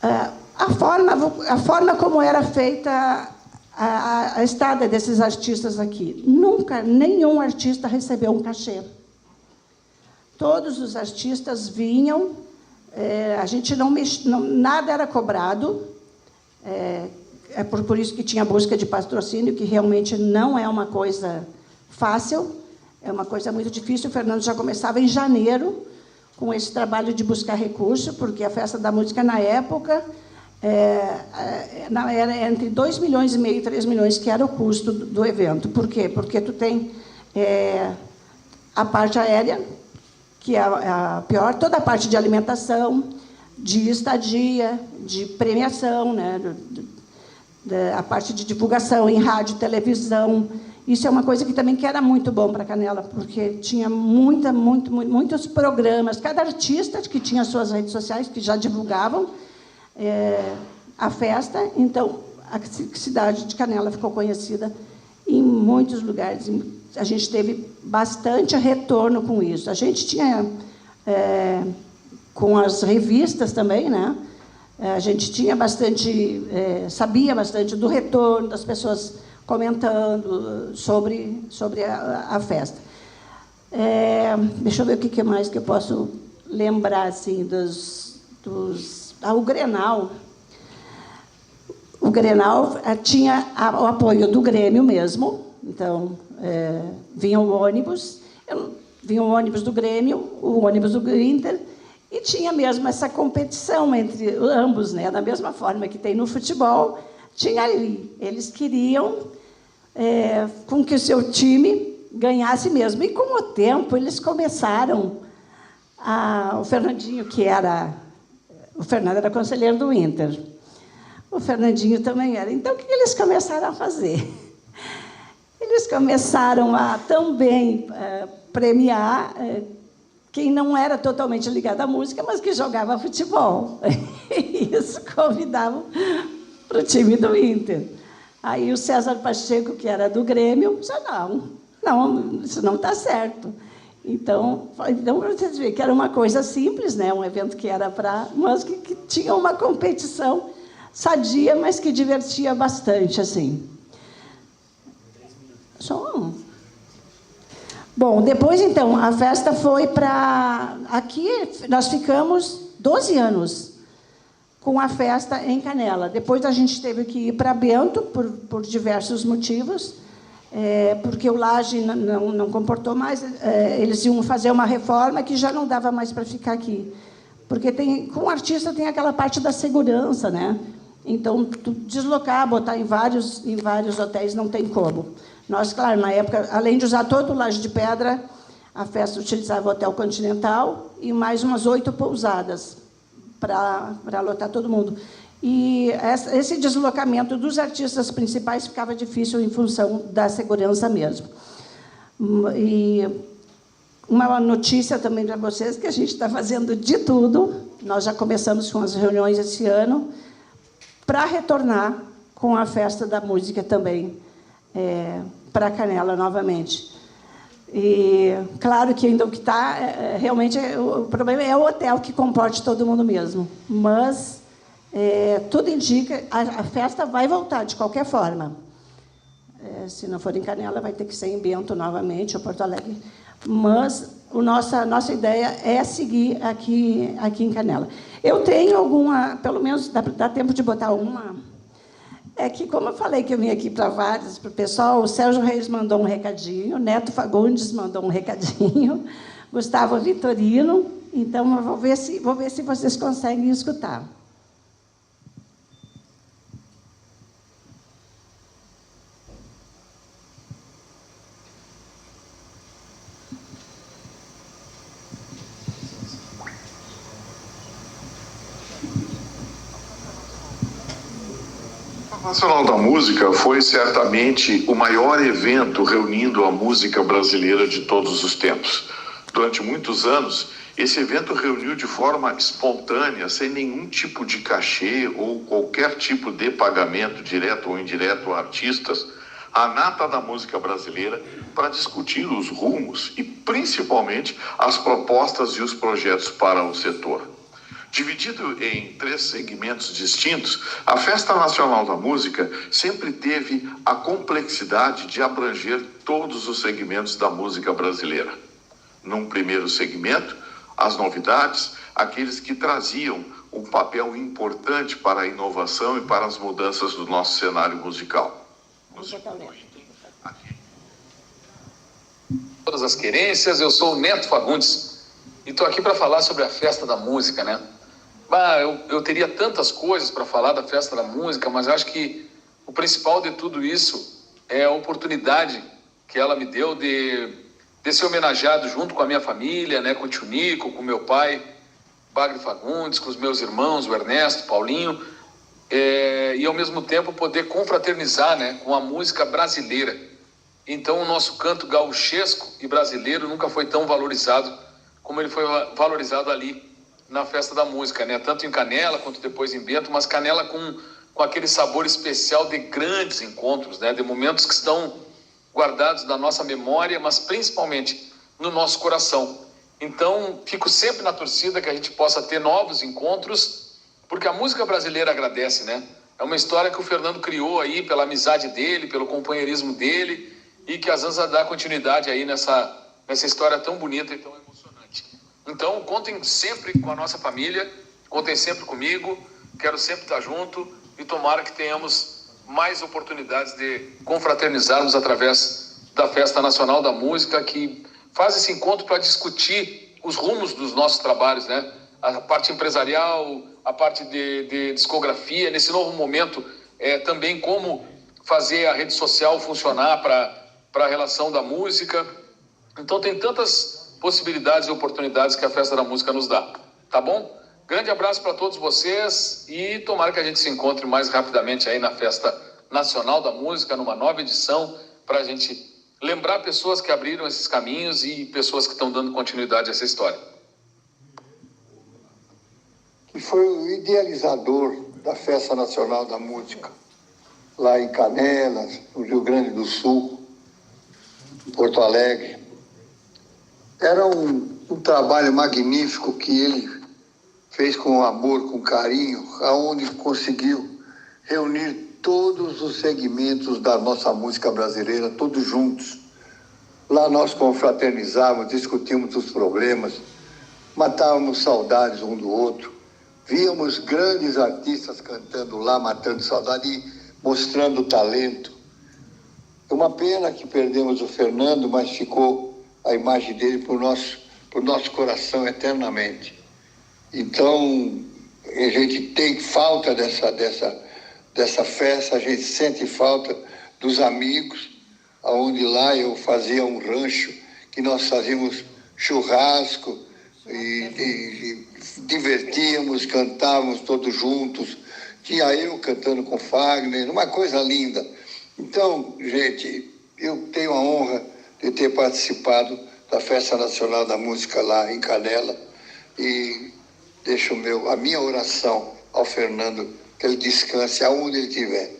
A forma como era feita a estada desses artistas aqui. Nunca nenhum artista recebeu um cachê. Todos os artistas vinham, a gente nada era cobrado, por isso que tinha busca de patrocínio, que realmente não é uma coisa fácil, é uma coisa muito difícil. O Fernando já começava em janeiro com esse trabalho de buscar recurso, porque a Festa da Música, na época, era entre 2,5 milhões e 3 milhões, que era o custo do evento. Por quê? Porque tu tem a parte aérea, que é a pior, toda a parte de alimentação, de estadia, de premiação, né? A parte de divulgação em rádio, televisão. Isso é uma coisa que era muito bom para Canela, porque tinha muitos programas. Cada artista que tinha suas redes sociais, que já divulgavam a festa. Então, a cidade de Canela ficou conhecida em muitos lugares. A gente teve bastante retorno com isso. A gente tinha, com as revistas também, né? A gente tinha bastante, sabia bastante do retorno das pessoas comentando sobre a festa. Deixa eu ver o que mais que eu posso lembrar assim, o Grenal. O Grenal tinha o apoio do Grêmio mesmo. Então, vinha o ônibus do Grêmio, o ônibus do Inter, e tinha mesmo essa competição entre ambos, né? Da mesma forma que tem no futebol, tinha ali. Eles queriam com que o seu time ganhasse mesmo. E, com o tempo, eles começaram o Fernandinho, o Fernando era conselheiro do Inter. O Fernandinho também era. Então, o que eles começaram a fazer? Eles começaram a também premiar quem não era totalmente ligado à música, mas que jogava futebol. E isso convidavam para o time do Inter. Aí o César Pacheco, que era do Grêmio, disse: não, isso não está certo. Então, vocês veem que era uma coisa simples, né? Um evento que era mas que tinha uma competição sadia, mas que divertia bastante, assim. Só um. Bom, depois, então, a festa foi para... Aqui, nós ficamos 12 anos com a festa em Canela. Depois, a gente teve que ir para Bento, por diversos motivos, porque o Laje não comportou mais. Eles iam fazer uma reforma que já não dava mais para ficar aqui. Porque com o artista tem aquela parte da segurança, né? Então, tu deslocar, botar em vários hotéis, não tem como. Nós, claro, na época, além de usar todo o Laje de Pedra, a festa utilizava o Hotel Continental e mais umas 8 pousadas para lotar todo mundo. E esse deslocamento dos artistas principais ficava difícil em função da segurança mesmo. E uma notícia também para vocês, que a gente está fazendo de tudo. Nós já começamos com as reuniões esse ano para retornar com a Festa da Música também para Canela novamente. E, claro que ainda o que está, realmente, o problema é o hotel que comporte todo mundo mesmo. Mas tudo indica, a festa vai voltar de qualquer forma. Se não for em Canela, vai ter que ser em Bento novamente, ou Porto Alegre. Mas a nossa ideia é seguir aqui em Canela. Eu tenho pelo menos dá tempo de botar uma. É que, como eu falei que eu vim aqui para o pessoal, o Sérgio Reis mandou um recadinho, o Neto Fagundes mandou um recadinho, Gustavo Vitorino. Então, eu vou ver se vocês conseguem escutar. O Nacional da Música foi certamente o maior evento reunindo a música brasileira de todos os tempos. Durante muitos anos, esse evento reuniu de forma espontânea, sem nenhum tipo de cachê ou qualquer tipo de pagamento direto ou indireto a artistas, a nata da música brasileira para discutir os rumos e, principalmente, as propostas e os projetos para o setor. Dividido em 3 segmentos distintos, a Festa Nacional da Música sempre teve a complexidade de abranger todos os segmentos da música brasileira. Num primeiro segmento, as novidades, aqueles que traziam um papel importante para a inovação e para as mudanças do nosso cenário musical. Todas as querências, eu sou o Neto Fagundes e estou aqui para falar sobre a Festa da Música, né? Eu teria tantas coisas para falar da Festa da Música, mas eu acho que o principal de tudo isso é a oportunidade que ela me deu de ser homenageado junto com a minha família, né? Com o tio Nico, com meu pai, Bagre Fagundes, com os meus irmãos, o Ernesto, o Paulinho, e ao mesmo tempo poder confraternizar, né? Com a música brasileira. Então o nosso canto gauchesco e brasileiro nunca foi tão valorizado como ele foi valorizado ali na Festa da Música, né? Tanto em Canela quanto depois em Bento, mas Canela com aquele sabor especial de grandes encontros, né? De momentos que estão guardados na nossa memória, mas principalmente no nosso coração. Então, fico sempre na torcida que a gente possa ter novos encontros, porque a música brasileira agradece, né? É uma história que o Fernando criou aí pela amizade dele, pelo companheirismo dele, e que a Zanza dá continuidade aí nessa história tão bonita e tão emocionante. Então, contem sempre com a nossa família, contem sempre comigo, quero sempre estar junto e tomara que tenhamos mais oportunidades de confraternizarmos através da Festa Nacional da Música, que faz esse encontro para discutir os rumos dos nossos trabalhos, né? A parte empresarial, a parte de discografia, nesse novo momento, também como fazer a rede social funcionar para a relação da música. Então tem tantas possibilidades e oportunidades que a Festa da Música nos dá, tá bom? Grande abraço para todos vocês e tomara que a gente se encontre mais rapidamente aí na Festa Nacional da Música, numa nova edição, para a gente lembrar pessoas que abriram esses caminhos e pessoas que estão dando continuidade a essa história. Que foi o idealizador da Festa Nacional da Música, lá em Canelas, no Rio Grande do Sul, em Porto Alegre. Era um trabalho magnífico que ele fez com amor, com carinho, aonde conseguiu reunir todos os segmentos da nossa música brasileira, todos juntos. Lá nós confraternizávamos, discutíamos os problemas, matávamos saudades um do outro, víamos grandes artistas cantando lá, matando saudade e mostrando talento. É uma pena que perdemos o Fernando, mas ficou a imagem dele por nosso coração eternamente. Então, a gente tem falta dessa festa, a gente sente falta dos amigos, onde lá eu fazia um rancho, que nós fazíamos churrasco e divertíamos, cantávamos todos juntos. Tinha eu cantando com Fagner, uma coisa linda. Então, gente, eu tenho a honra de ter participado da Festa Nacional da Música lá em Canela e deixo a minha oração ao Fernando, que ele descanse aonde ele estiver.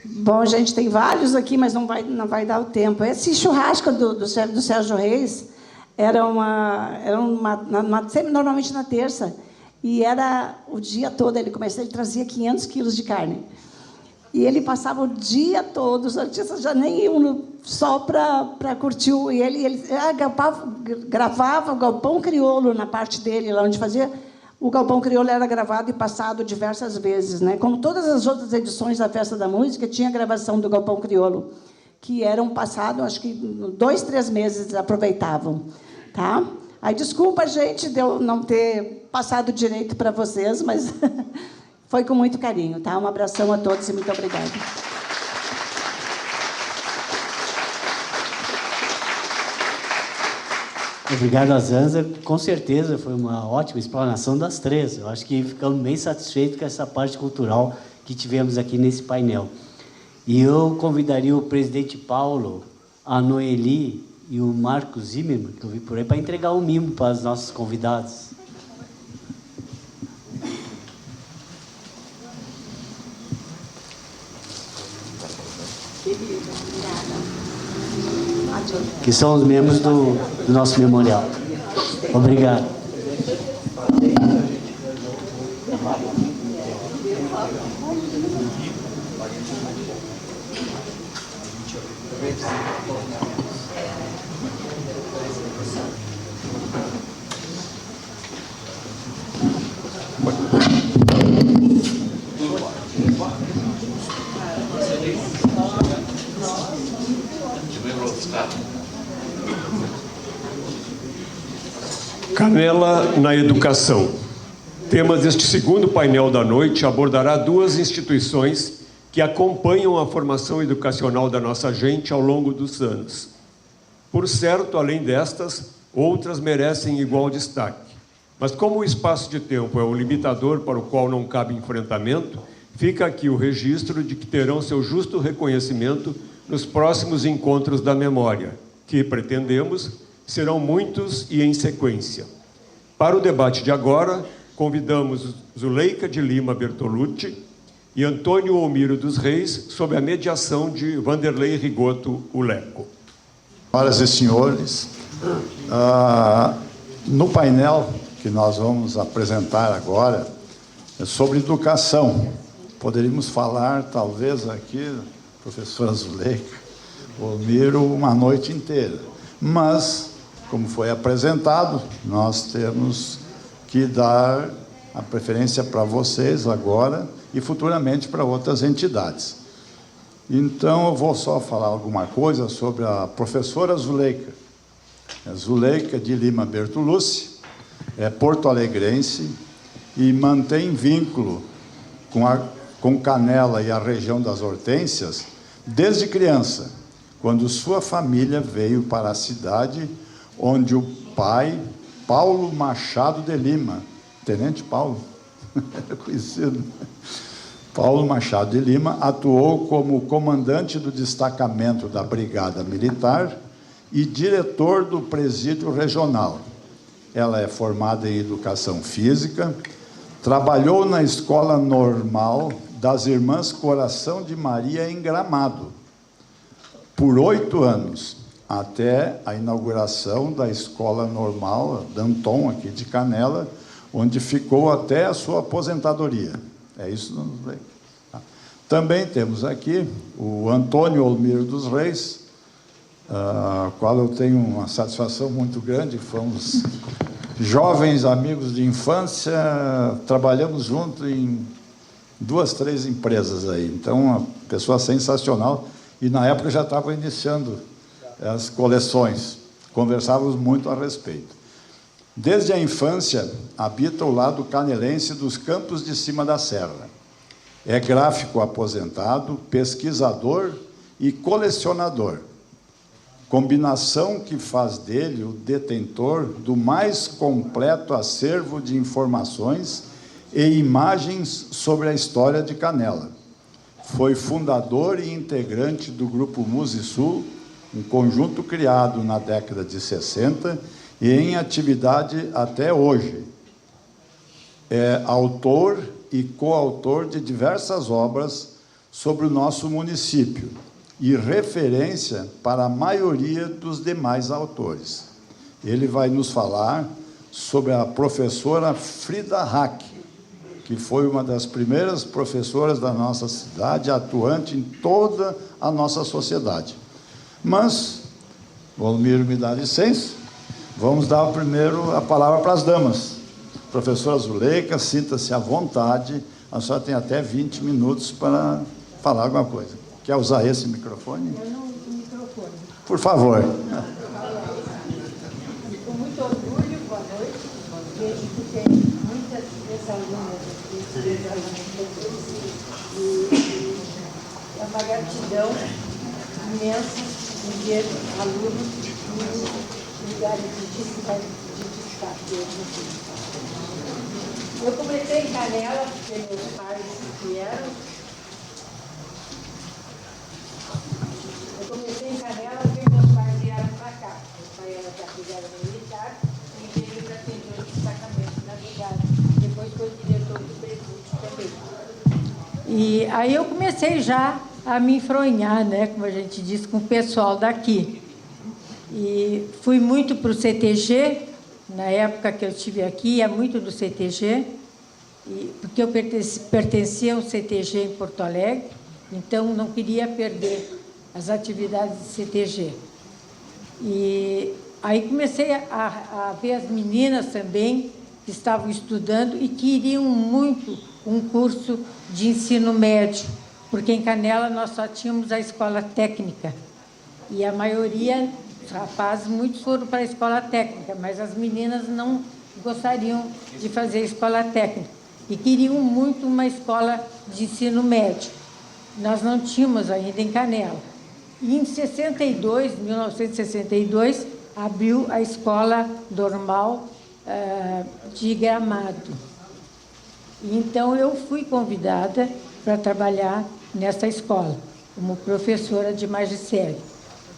Bom, gente, tem vários aqui, mas não vai dar o tempo. Esse churrasco do Sérgio Reis era sempre, normalmente na terça, e era o dia todo. Ele trazia 500 quilos de carne. E ele passava o dia todo, os artistas já nem iam só para curtir. E ele gravava o Galpão Crioulo na parte dele, lá onde fazia. O Galpão Crioulo era gravado e passado diversas vezes, né? Como todas as outras edições da Festa da Música, tinha a gravação do Galpão Crioulo, que eram passados, acho que 2, 3 meses aproveitavam. Tá? Aí, desculpa, gente, de eu não ter passado direito para vocês, mas foi com muito carinho. Tá? Um abração a todos e muito obrigada. Obrigado, Zanza. Com certeza foi uma ótima explanação das 3. Eu acho que ficamos bem satisfeitos com essa parte cultural que tivemos aqui nesse painel. E eu convidaria o presidente Paulo, a Noeli e o Marcos Zimmermann, que eu vi por aí, para entregar um mimo para os nossos convidados. Que são os membros do nosso memorial. Obrigado. Canela na educação. Tema deste segundo painel da noite abordará duas instituições que acompanham a formação educacional da nossa gente ao longo dos anos. Por certo, além destas, outras merecem igual destaque. Mas como o espaço de tempo é o limitador para o qual não cabe enfrentamento, fica aqui o registro de que terão seu justo reconhecimento nos próximos encontros da memória, que, pretendemos, serão muitos e em sequência. Para o debate de agora, convidamos Zuleika de Lima Bertolucci e Antônio Olmiro dos Reis, sob a mediação de Vanderlei Rigoto, o Leco. Senhoras e senhores, no painel que nós vamos apresentar agora é sobre educação. Poderíamos falar, talvez, aqui, professora Zuleika, Olmiro, uma noite inteira. Mas, como foi apresentado, nós temos que dar a preferência para vocês agora e futuramente para outras entidades. Então, eu vou só falar alguma coisa sobre a professora Zuleika. Zuleika de Lima Bertolucci é porto-alegrense e mantém vínculo com Canela e a região das Hortênsias desde criança, quando sua família veio para a cidade, onde o pai, Paulo Machado de Lima, Tenente Paulo, era conhecido, Paulo Machado de Lima, atuou como comandante do destacamento da Brigada Militar e diretor do presídio regional. Ela é formada em Educação Física, trabalhou na Escola Normal das Irmãs Coração de Maria em Gramado, por 8 anos, até a inauguração da Escola Normal Danton, aqui de Canela, onde ficou até a sua aposentadoria. É isso, não nos lembra. Também temos aqui o Antônio Olmiro dos Reis, qual eu tenho uma satisfação muito grande. Fomos jovens amigos de infância, trabalhamos juntos em 2, 3 empresas aí. Então, uma pessoa sensacional. E, na época, já estava iniciando as coleções. Conversávamos muito a respeito. Desde a infância, habita o lado canelense dos Campos de Cima da Serra. É gráfico aposentado, pesquisador e colecionador. Combinação que faz dele o detentor do mais completo acervo de informações e imagens sobre a história de Canela. Foi fundador e integrante do Grupo Musisul, um conjunto criado na década de 60 e em atividade até hoje. É autor e coautor de diversas obras sobre o nosso município e referência para a maioria dos demais autores. Ele vai nos falar sobre a professora Frida Hack, que foi uma das primeiras professoras da nossa cidade, atuante em toda a nossa sociedade. Mas, o Olmiro me dá licença, vamos dar primeiro a palavra para as damas. Professora Zuleika, sinta-se à vontade, a senhora tem até 20 minutos para falar alguma coisa. Quer usar esse microfone? Eu não uso o microfone. Por favor. Com muito orgulho, boa noite. Vejo que tem muitas ex-alunas aqui, e é uma gratidão imensa em ver alunos em lugares de destaque. Eu comecei em Canela, porque meus pais vieram. Eu comecei em Canela porque meus pais vieram para cá. Meu pai era da Brigada Militar e veio para atender o destacamento da Brigada. Depois foi diretor do presídio também. E aí eu comecei já a me enfronhar, né, como a gente diz, com o pessoal daqui. E fui muito para o CTG, na época que eu estive aqui, é muito do CTG. porque eu pertencia ao CTG em Porto Alegre, então não queria perder as atividades de CTG. E aí comecei a ver as meninas também que estavam estudando e queriam muito um curso de ensino médio, porque em Canela nós só tínhamos a escola técnica. E a maioria, os rapazes, muitos foram para a escola técnica, mas as meninas não gostariam de fazer a escola técnica e queriam muito uma escola de ensino médio. Nós não tínhamos ainda em Canela. E em 1962, abriu a Escola Normal de Gramado. E então eu fui convidada para trabalhar nessa escola, como professora de magistério.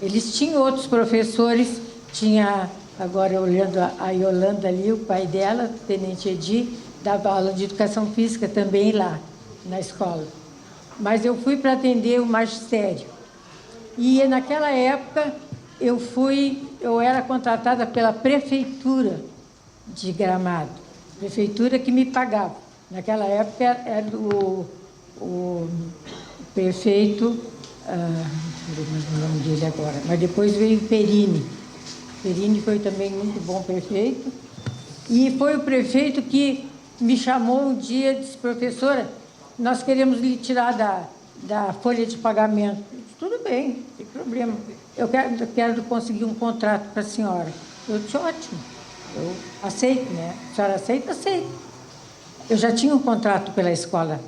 Eles tinham outros professores, tinha, agora olhando a Yolanda ali, o pai dela, o Tenente Edi, dava aula de educação física também lá, na escola. Mas eu fui para atender o magistério. E naquela época eu era contratada pela prefeitura de Gramado, prefeitura que me pagava. Naquela época era o prefeito, não lembro o nome dele agora, mas depois veio o Perini. Perini foi também muito bom prefeito. E foi o prefeito que me chamou um dia e disse: professora, nós queremos lhe tirar da folha de pagamento. Eu disse: tudo bem, não tem problema. Eu quero conseguir um contrato para a senhora. Eu disse: ótimo, eu aceito, né? A senhora aceita? Aceito. Eu já tinha um contrato pela escola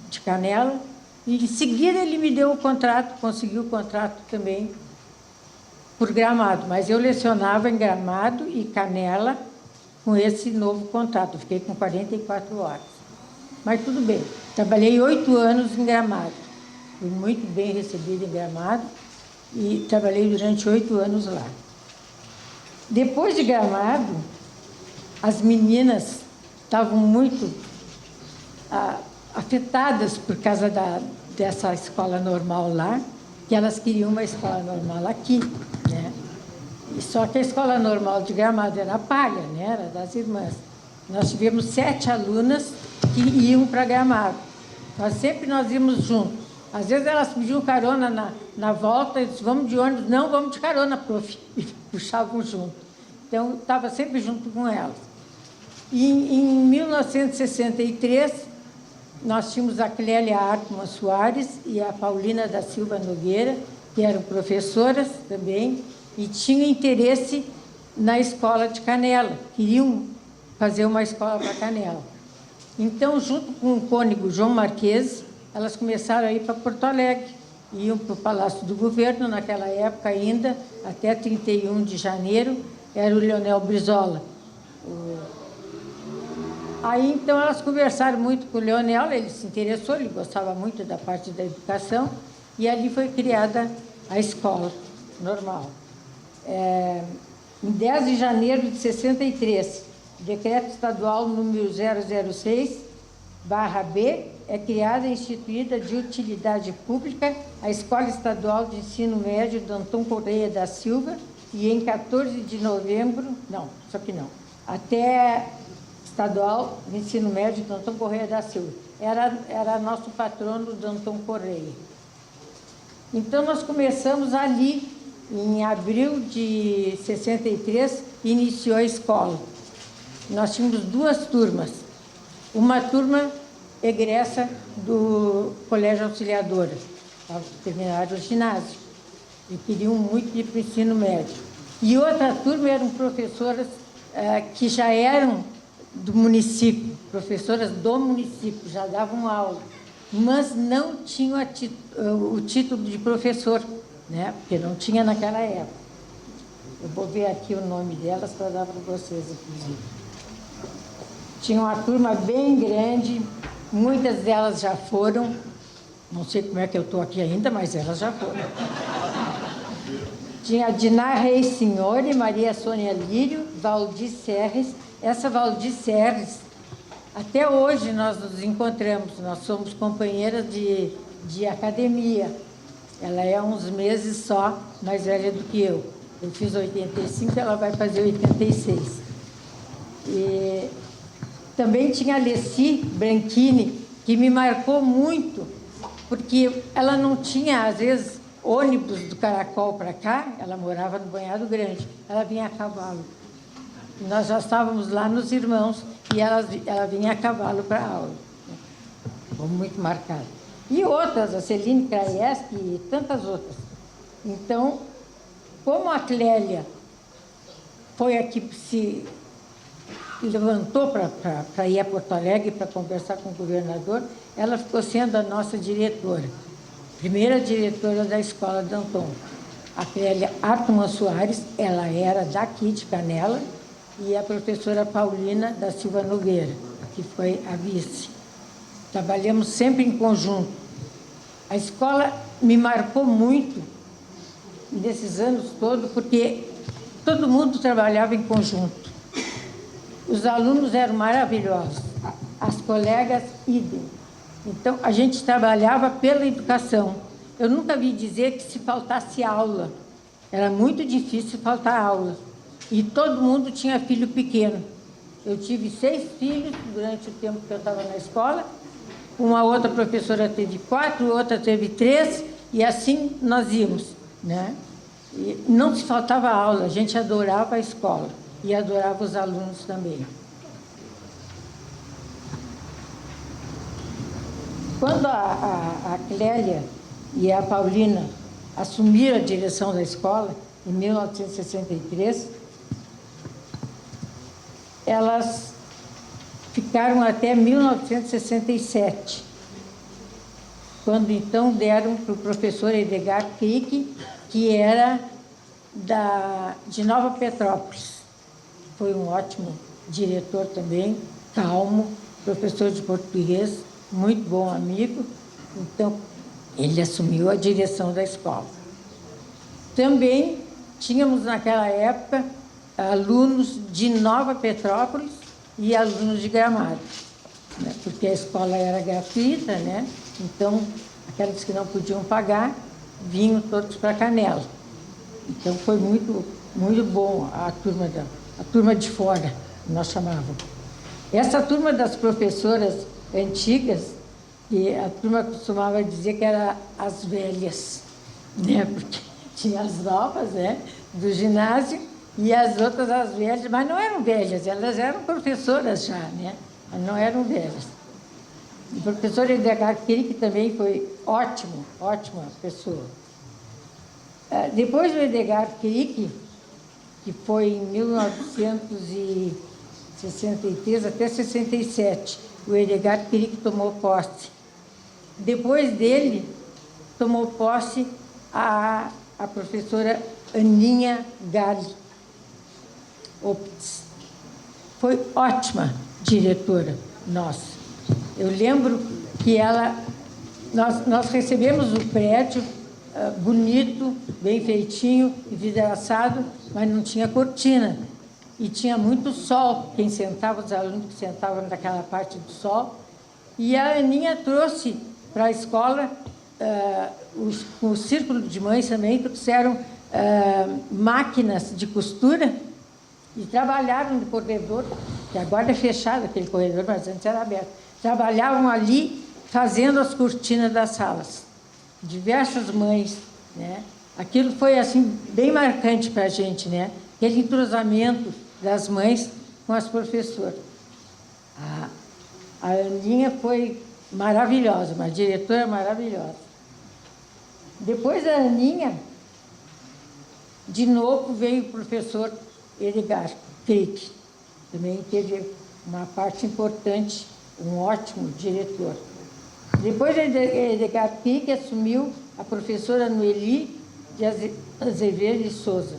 de Canela e em seguida ele me deu o contrato, conseguiu o contrato também por Gramado, mas eu lecionava em Gramado e Canela com esse novo contrato. Eu fiquei com 44 horas. Mas tudo bem, trabalhei 8 anos em Gramado. Fui muito bem recebida em Gramado e trabalhei durante 8 anos lá. Depois de Gramado, as meninas estavam muito afetadas por causa dessa escola normal lá, que elas queriam uma escola normal aqui, né? E só que a escola normal de Gramado era paga, né? Era das irmãs. Nós tivemos 7 alunas que iam para Gramado. Sempre nós íamos juntos. Às vezes elas pediam carona na volta, e disse: vamos de ônibus. Não, vamos de carona, prof. E puxavam junto. Então, estava sempre junto com elas. E em 1963, nós tínhamos a Clélia Artman Soares e a Paulina da Silva Nogueira, que eram professoras também, e tinham interesse na escola de Canela. Queriam fazer uma escola para Canela. Então, junto com o cônego João Marques, elas começaram a ir para Porto Alegre. Iam para o Palácio do Governo, naquela época ainda, até 31 de janeiro, era o Leonel Brizola. Aí, então, elas conversaram muito com o Leonel, ele se interessou, ele gostava muito da parte da educação, e ali foi criada a escola normal. Em 10 de janeiro de 63, decreto estadual número 006/B, é criada e instituída de utilidade pública a Escola Estadual de Ensino Médio Danton Correia da Silva, e em 14 de novembro, até Estadual de Ensino Médio Danton Correia da Silva. Era nosso patrono Danton Correia. Então, nós começamos ali, em abril de 63, iniciou a escola. Nós tínhamos 2 turmas. Uma turma egressa do Colégio Auxiliadora, terminaram o ginásio, e queriam muito ir para o ensino médio. E outra turma eram professoras que já eram do município, professoras do município, já davam aula, mas não tinham o título de professor, né? Porque não tinha naquela época. Eu vou ver aqui o nome delas para dar para vocês, inclusive. Tinha uma turma bem grande, muitas delas já foram, não sei como é que eu estou aqui ainda, mas elas já foram. Tinha a Diná Reis Senhori, Maria Sônia Lírio, Valdir Serres. Essa Valdir Serres, até hoje nós nos encontramos, nós somos companheiras de academia. Ela é uns meses só mais velha do que eu. Eu fiz 85, ela vai fazer 86. Também tinha a Leci Branchini, que me marcou muito, porque ela não tinha, às vezes, ônibus do Caracol para cá, ela morava no Banhado Grande, ela vinha a cavalo. Nós já estávamos lá nos Irmãos e ela vinha a cavalo para a aula. Ficou muito marcada. E outras, a Celine Kraeski e tantas outras. Então, como a Clélia foi a que se levantou para ir a Porto Alegre para conversar com o governador, ela ficou sendo a nossa diretora, primeira diretora da Escola Danton. A Clélia Artman Soares, ela era daqui de Canela, e a professora Paulina da Silva Nogueira, que foi a vice. Trabalhamos sempre em conjunto. A escola me marcou muito nesses anos todos, porque todo mundo trabalhava em conjunto. Os alunos eram maravilhosos, as colegas, idem. Então, a gente trabalhava pela educação. Eu nunca vi dizer que se faltasse aula. Era muito difícil faltar aula. E todo mundo tinha filho pequeno. Eu tive 6 filhos durante o tempo que eu estava na escola. Uma outra professora teve 4, outra teve 3, e assim nós íamos, né? E não se faltava aula, a gente adorava a escola e adorava os alunos também. Quando a Clélia e a Paulina assumiram a direção da escola, em 1963, elas ficaram até 1967, quando então deram para o professor Edgar Crick, que era de Nova Petrópolis. Foi um ótimo diretor também, calmo, professor de português, muito bom amigo. Então, ele assumiu a direção da escola. Também tínhamos naquela época alunos de Nova Petrópolis e alunos de Gramado, né? Porque a escola era gratuita, né? Então, aqueles que não podiam pagar, vinham todos para Canela. Então, foi muito, muito bom a turma de fora, nós chamávamos. Essa turma das professoras antigas, que a turma costumava dizer que era as velhas, né? Porque tinha as novas, né, do ginásio, e as outras as velhas, mas não eram velhas, elas eram professoras já, né? Mas não eram velhas. O professor Edgar Crick também foi ótimo, ótima pessoa. Depois do Edgar Crick, que foi em 1963 até 67, o Edgar Crick tomou posse. Depois dele, tomou posse a professora Aninha Gali. Foi ótima diretora nossa. Eu lembro que nós recebemos o prédio bonito, bem feitinho, envidraçado, mas não tinha cortina. E tinha muito sol, quem sentava, os alunos que sentavam naquela parte do sol. E a Aninha trouxe para a escola, o Círculo de Mães também trouxeram máquinas de costura e trabalharam no corredor, que agora é fechado aquele corredor, mas antes era aberto. Trabalhavam ali fazendo as cortinas das salas. Diversas mães, né? Aquilo foi assim bem marcante para a gente, né? Aquele entrosamento das mães com as professoras. A Aninha foi maravilhosa, uma diretora maravilhosa. Depois da Aninha, de novo veio o professor Edgar Crick. Também teve uma parte importante, um ótimo diretor. Depois de Edgar Crick assumiu a professora Noeli de Azevedo de Souza.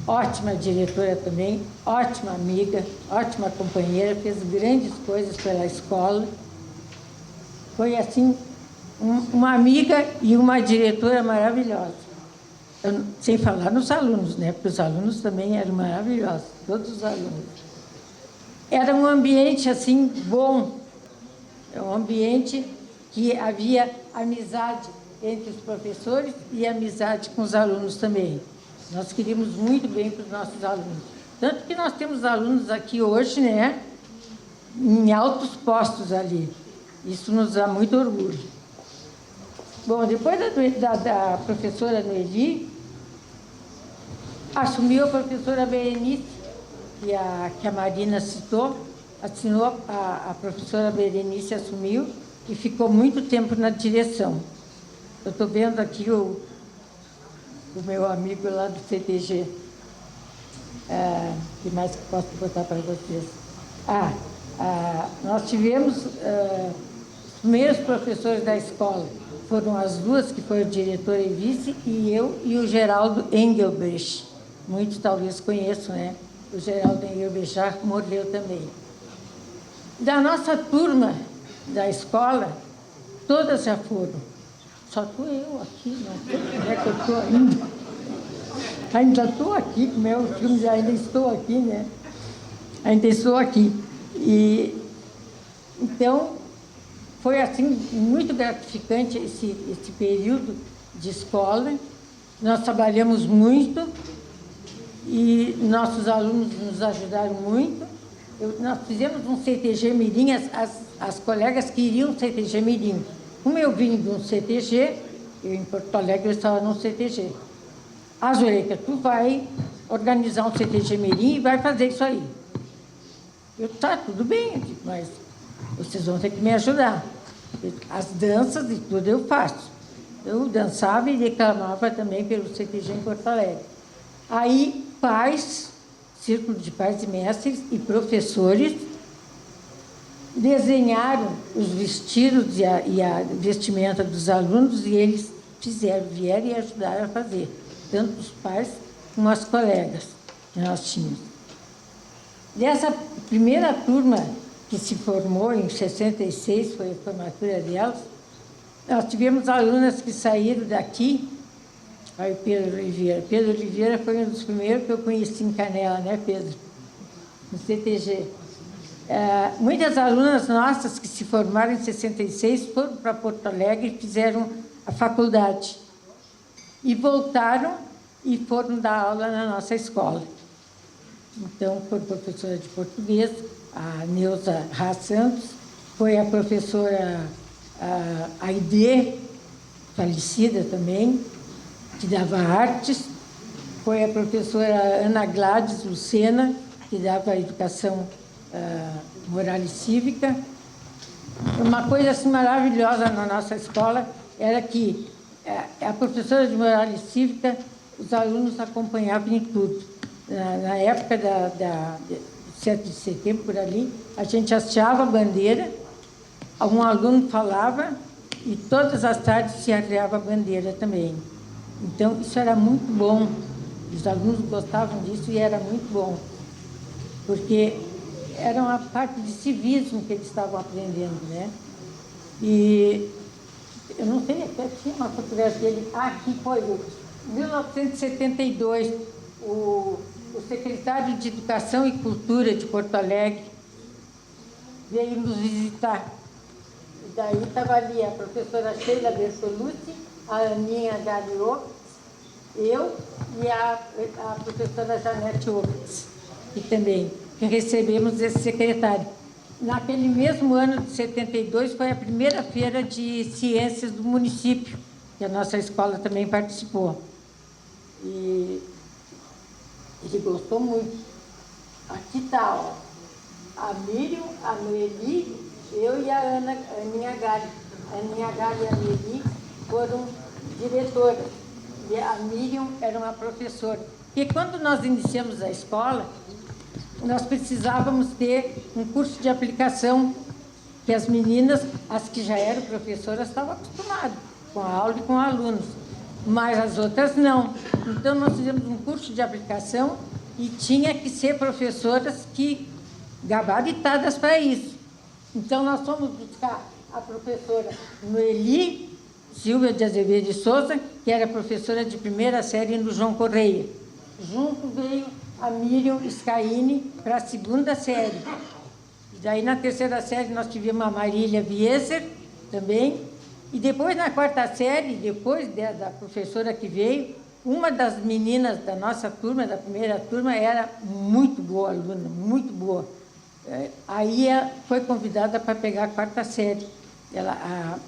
Ótima diretora também, ótima amiga, ótima companheira, fez grandes coisas pela escola. Foi, assim, uma amiga e uma diretora maravilhosa. Sem falar nos alunos, né? Porque os alunos também eram maravilhosos, todos os alunos. Era um ambiente, assim, bom. Um ambiente que havia amizade entre os professores e amizade com os alunos também. Nós queríamos muito bem para os nossos alunos. Tanto que nós temos alunos aqui hoje, né, em altos postos ali. Isso nos dá muito orgulho. Bom, depois da professora Noeli, assumiu a professora Berenice, que a Marina citou, a professora Berenice assumiu e ficou muito tempo na direção. Eu estou vendo aqui o meu amigo lá do CTG. O que mais que posso botar para vocês? Nós tivemos os primeiros professores da escola. Foram as duas, que foi o diretor e vice, e eu e o Geraldo Engelbrecht. Muitos talvez conheçam, né? O Geraldo Engelbrecht já morreu também. Da nossa turma da escola, todas já foram. Só estou eu aqui, não sei como é que eu estou ainda. Ainda estou aqui, como é o filme, ainda estou aqui, né? Ainda estou aqui. E, então, foi assim, muito gratificante esse período de escola. Nós trabalhamos muito e nossos alunos nos ajudaram muito. Nós fizemos um CTG Mirim, as colegas queriam CTG Mirim. Como eu vim de um CTG, eu em Porto Alegre eu estava num CTG. Zuleika, tu vai organizar um CTG Mirim e vai fazer isso aí. Eu, tá, tudo bem, mas vocês vão ter que me ajudar. As danças e tudo eu faço. Eu dançava e declamava também pelo CTG em Porto Alegre. Aí, pais, Círculo de Pais e Mestres e professores desenharam os vestidos e a vestimenta dos alunos e eles vieram e ajudaram a fazer, tanto os pais como as colegas que nós tínhamos. Dessa primeira turma que se formou em 66, foi a formatura delas, nós tivemos alunas que saíram daqui. Aí Pedro Oliveira. Pedro Oliveira foi um dos primeiros que eu conheci em Canela, né, Pedro? No CTG. Muitas alunas nossas que se formaram em 66 foram para Porto Alegre e fizeram a faculdade. E voltaram e foram dar aula na nossa escola. Então, foi professora de português, a Neuza Rá Santos, foi a professora Aide, falecida também, que dava artes, foi a professora Ana Gladys Lucena, que dava educação moral e cívica. Uma coisa assim maravilhosa na nossa escola era que a professora de moral e cívica, os alunos acompanhavam em tudo. Na época da 7 de setembro, por ali, a gente hasteava a bandeira, um aluno falava e todas as tardes se arreava a bandeira também. Então, isso era muito bom. Os alunos gostavam disso e era muito bom, porque era uma parte de civismo que eles estavam aprendendo, né? E eu não sei, até tinha uma fotografia dele. Aqui foi em 1972, o secretário de Educação e Cultura de Porto Alegre veio nos visitar. E daí estava ali a professora Sheila Bertolucci, a Aninha Galiot, eu e a professora Janete Opitz, que recebemos esse secretário. Naquele mesmo ano de 72, foi a primeira feira de ciências do município, que a nossa escola também participou. E ele gostou muito. Aqui está, ó, a Miriam, a Noeli, eu e a Aninha Gali. A Aninha Gali e a Noeli foram diretoras. E a Miriam era uma professora. E quando nós iniciamos a escola, nós precisávamos ter um curso de aplicação, que as meninas, as que já eram professoras, estavam acostumadas com a aula e com alunos, mas as outras não. Então, nós fizemos um curso de aplicação e tinha que ser professoras que gabaritadas para isso. Então, nós fomos buscar a professora Noeli Silvia de Azevedo de Souza, que era professora de primeira série no João Correia. Junto veio a Miriam Scaini para a segunda série. E daí, na terceira série, nós tivemos a Marília Vieser também. E depois, na quarta série, depois da professora que veio, uma das meninas da nossa turma, da primeira turma, era muito boa aluna, muito boa. Aí foi convidada para pegar a 4ª série. A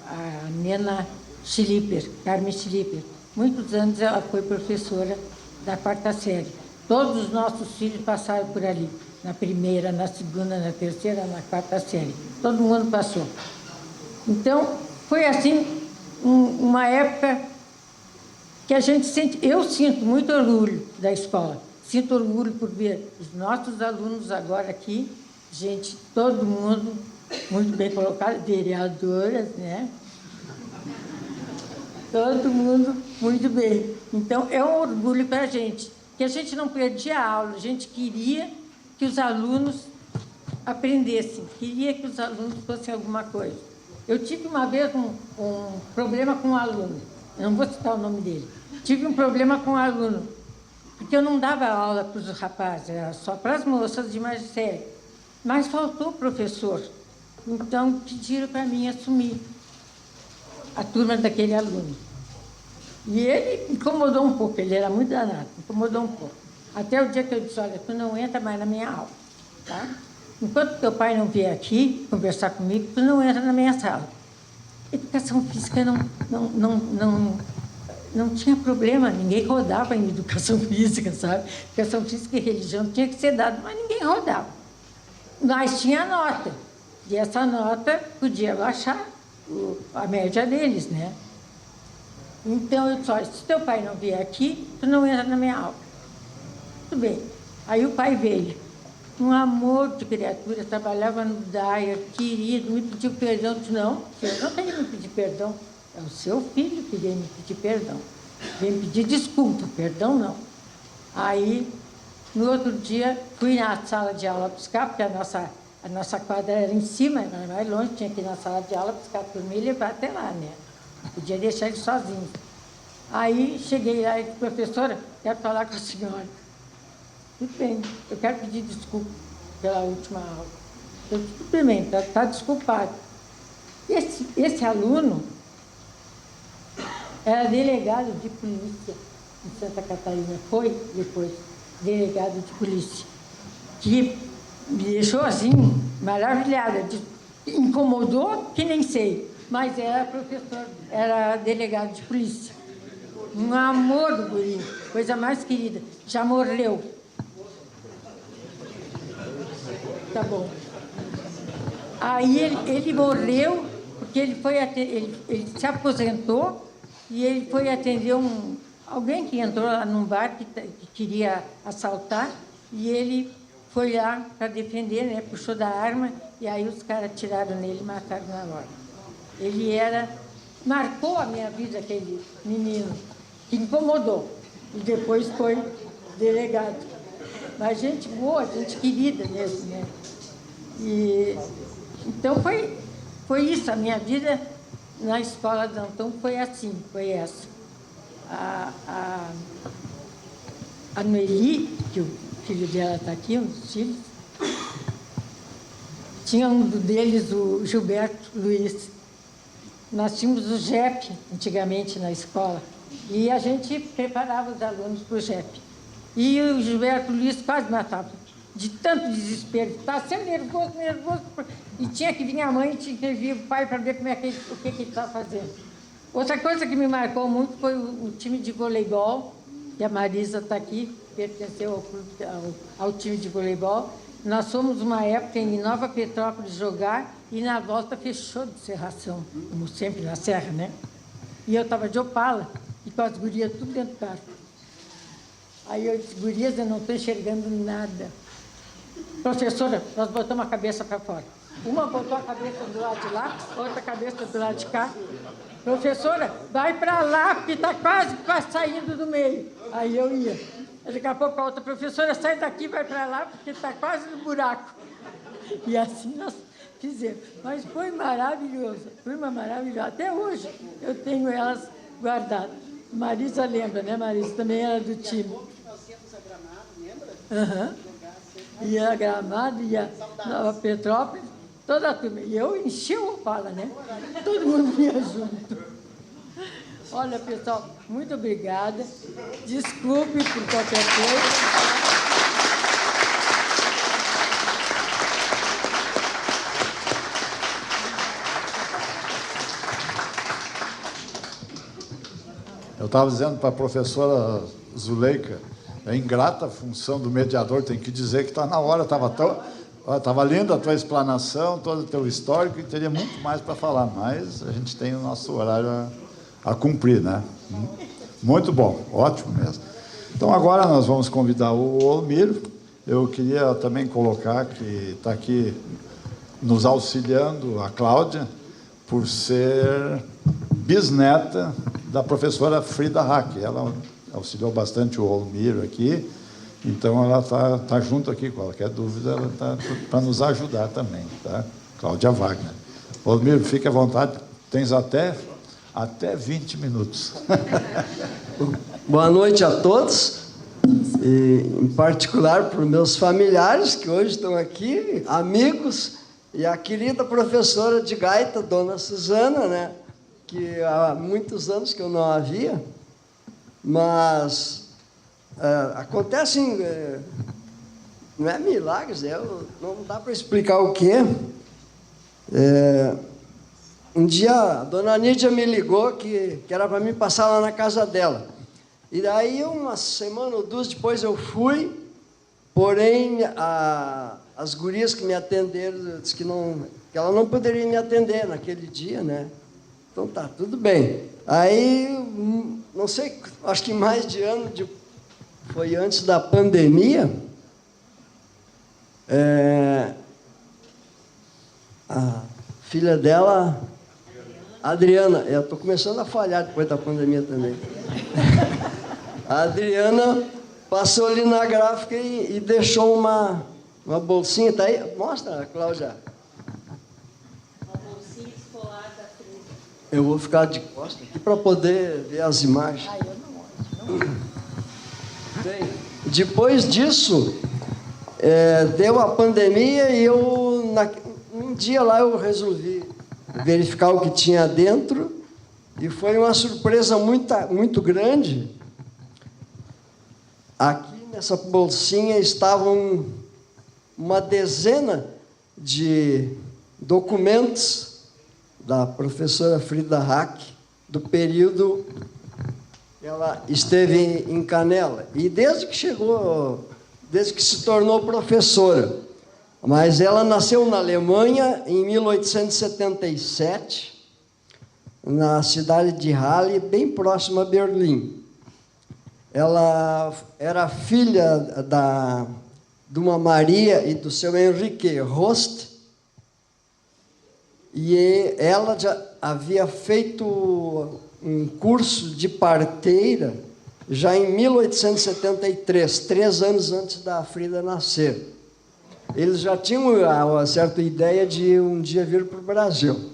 Nena Schlipper, Carmen Schlipper. Muitos anos ela foi professora da 4ª série. Todos os nossos filhos passaram por ali. Na 1ª, na 2ª, na 3ª, na 4ª série. Todo mundo passou. Então, foi assim, uma época que a gente sente... Eu sinto muito orgulho da escola. Sinto orgulho por ver os nossos alunos agora aqui. Gente, todo mundo muito bem colocado. Vereadoras, né? Todo mundo muito bem. Então, é um orgulho para a gente. Que a gente não perdia a aula. A gente queria que os alunos aprendessem. Queria que os alunos fossem alguma coisa. Eu tive uma vez um problema com um aluno. Eu não vou citar o nome dele. Tive um problema com um aluno, porque eu não dava aula para os rapazes, era só para as moças de magistério. Mas faltou professor. Então, pediram para mim assumir a turma daquele aluno. E ele incomodou um pouco, ele era muito danado, incomodou um pouco. Até o dia que eu disse, olha, tu não entra mais na minha aula, tá? Enquanto teu pai não vier aqui conversar comigo, tu não entra na minha sala. Educação física não tinha problema, ninguém rodava em educação física, sabe? Educação física e religião tinha que ser dado, mas ninguém rodava. Mas tinha nota, e essa nota podia baixar a média deles, né? Então, eu disse, olha, se teu pai não vier aqui, tu não entra na minha aula. Tudo bem. Aí o pai veio, um amor de criatura, trabalhava no DAIA, querido, me pediu perdão. Eu disse, não, eu não tenho que me pedir perdão. É o seu filho que vem me pedir perdão. Vem me pedir desculpa, perdão não. Aí, no outro dia, fui na sala de aula buscar, porque a nossa quadra era em cima, era mais longe, tinha que ir na sala de aula buscar a turma e levar até lá, né? Não podia deixar ele sozinho. Aí, cheguei lá e disse, professora, quero falar com a senhora. Tudo bem, eu quero pedir desculpa pela última aula. Eu disse, tudo bem, está desculpado. Esse aluno era delegado de polícia em Santa Catarina, foi depois delegado de polícia, que me deixou assim, maravilhada, incomodou que nem sei, mas era professor, era delegado de polícia. Um amor do guri, coisa mais querida, já morreu. Tá bom. Aí ele morreu, porque ele se aposentou e ele foi atender alguém que entrou lá num bar que queria assaltar, e ele foi lá para defender, né? Puxou da arma, e aí os caras tiraram nele e mataram na hora. Marcou a minha vida, aquele menino, que incomodou, e depois foi delegado. Mas gente boa, gente querida mesmo, né? Então foi isso, a minha vida na escola de Antão foi assim, foi essa. A Noeli, que o filho dela está aqui, um dos filhos, tinha um deles, o Gilberto Luiz. Nós tínhamos o JEP antigamente na escola, e a gente preparava os alunos para o JEP. E o Gilberto Luiz quase matava, de tanto desespero, estava sempre nervoso, e tinha que vir a mãe, tinha que vir o pai para ver o que ele estava fazendo. Outra coisa que me marcou muito foi o time de voleibol, que a Marisa está aqui, pertenceu ao time de voleibol. Nós fomos uma época em Nova Petrópolis jogar, e na volta fechou de serração, como sempre na serra, né? E eu estava de Opala, e com as gurias tudo dentro do carro. Aí eu disse, gurias, eu não estou enxergando nada. Professora, nós botamos a cabeça para fora. Uma botou a cabeça do lado de lá, outra cabeça do lado de cá. Professora, vai para lá, porque está quase saindo do meio. Aí eu ia. Daqui a pouco a outra professora, sai daqui, vai para lá, porque está quase no buraco. E assim nós fizemos. Mas foi maravilhoso, foi uma maravilhosa. Até hoje eu tenho elas guardadas. Marisa lembra, né? Marisa também era do time. Nós íamos a Gramado, lembra? Aham. Ia a Gramado, ia a Nova Petrópolis, toda a turma. E eu enchi o Opala, né? Todo mundo ia junto. Olha, pessoal, muito obrigada. Desculpe por qualquer coisa. Eu estava dizendo para a professora Zuleika, é ingrata a função do mediador, tem que dizer que está na hora, estava linda a tua explanação, todo o teu histórico, e teria muito mais para falar, mas a gente tem o nosso horário a cumprir, né? Muito bom, ótimo mesmo. Então, agora nós vamos convidar o Olmiro. Eu queria também colocar que está aqui nos auxiliando a Cláudia, por ser bisneta da professora Frida Hack. Ela auxiliou bastante o Olmiro aqui, então ela tá junto aqui. Qualquer dúvida, ela está para nos ajudar também, tá? Cláudia Wagner. Olmiro, fique à vontade, tens até 20 minutos. Boa noite a todos, e, em particular para os meus familiares que hoje estão aqui, amigos, e a querida professora de gaita, dona Suzana, né, que há muitos anos que eu não a via, mas acontecem, não é milagres, não dá para explicar o quê. Um dia a dona Nídia me ligou que era para mim passar lá na casa dela. E daí, uma semana ou duas depois, eu fui, porém, as gurias que me atenderam disse que ela não poderia me atender naquele dia, né? Então tá, tudo bem. Aí, não sei, acho que mais de ano, foi antes da pandemia, a filha dela, Adriana, eu estou começando a falhar depois da pandemia também. A Adriana passou ali na gráfica e deixou uma bolsinha, tá aí? Mostra, Cláudia. Uma bolsinha escolar da Frida. Eu vou ficar de costas aqui para poder ver as imagens. Eu não olho. Bem, depois disso, deu a pandemia e um dia lá eu resolvi verificar o que tinha dentro, e foi uma surpresa muito grande. Aqui nessa bolsinha estavam uma dezena de documentos da professora Frida Hack, do período que ela esteve em Canela, e desde que se tornou professora. Mas ela nasceu na Alemanha em 1877, na cidade de Halle, bem próximo a Berlim. Ela era filha de uma Maria e do seu Henrique Rost, e ela já havia feito um curso de parteira já em 1873, 3 anos antes da Frida nascer. Eles já tinham uma certa ideia de um dia vir para o Brasil.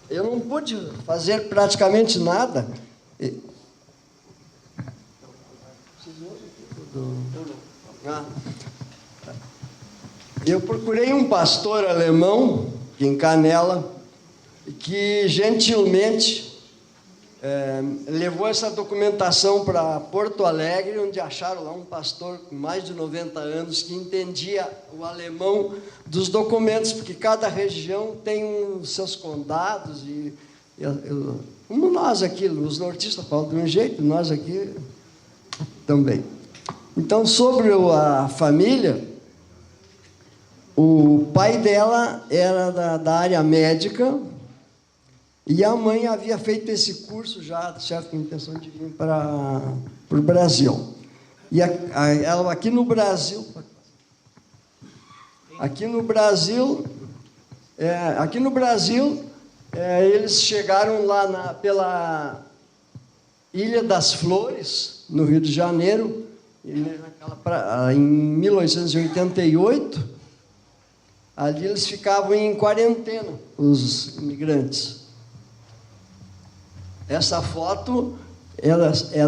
Eu não pude fazer praticamente nada. Eu procurei um pastor alemão, em Canela, que gentilmente levou essa documentação para Porto Alegre, onde acharam lá um pastor com mais de 90 anos que entendia o alemão dos documentos, porque cada região tem os seus condados, como nós aqui, os nortistas falam de um jeito, nós aqui também. Então, sobre a família, o pai dela era da área médica, e a mãe havia feito esse curso já, certo, com a intenção de vir para o Brasil. E ela aqui no Brasil, eles chegaram lá pela Ilha das Flores, no Rio de Janeiro, em 1888. Ali eles ficavam em quarentena, os imigrantes. Essa foto ela é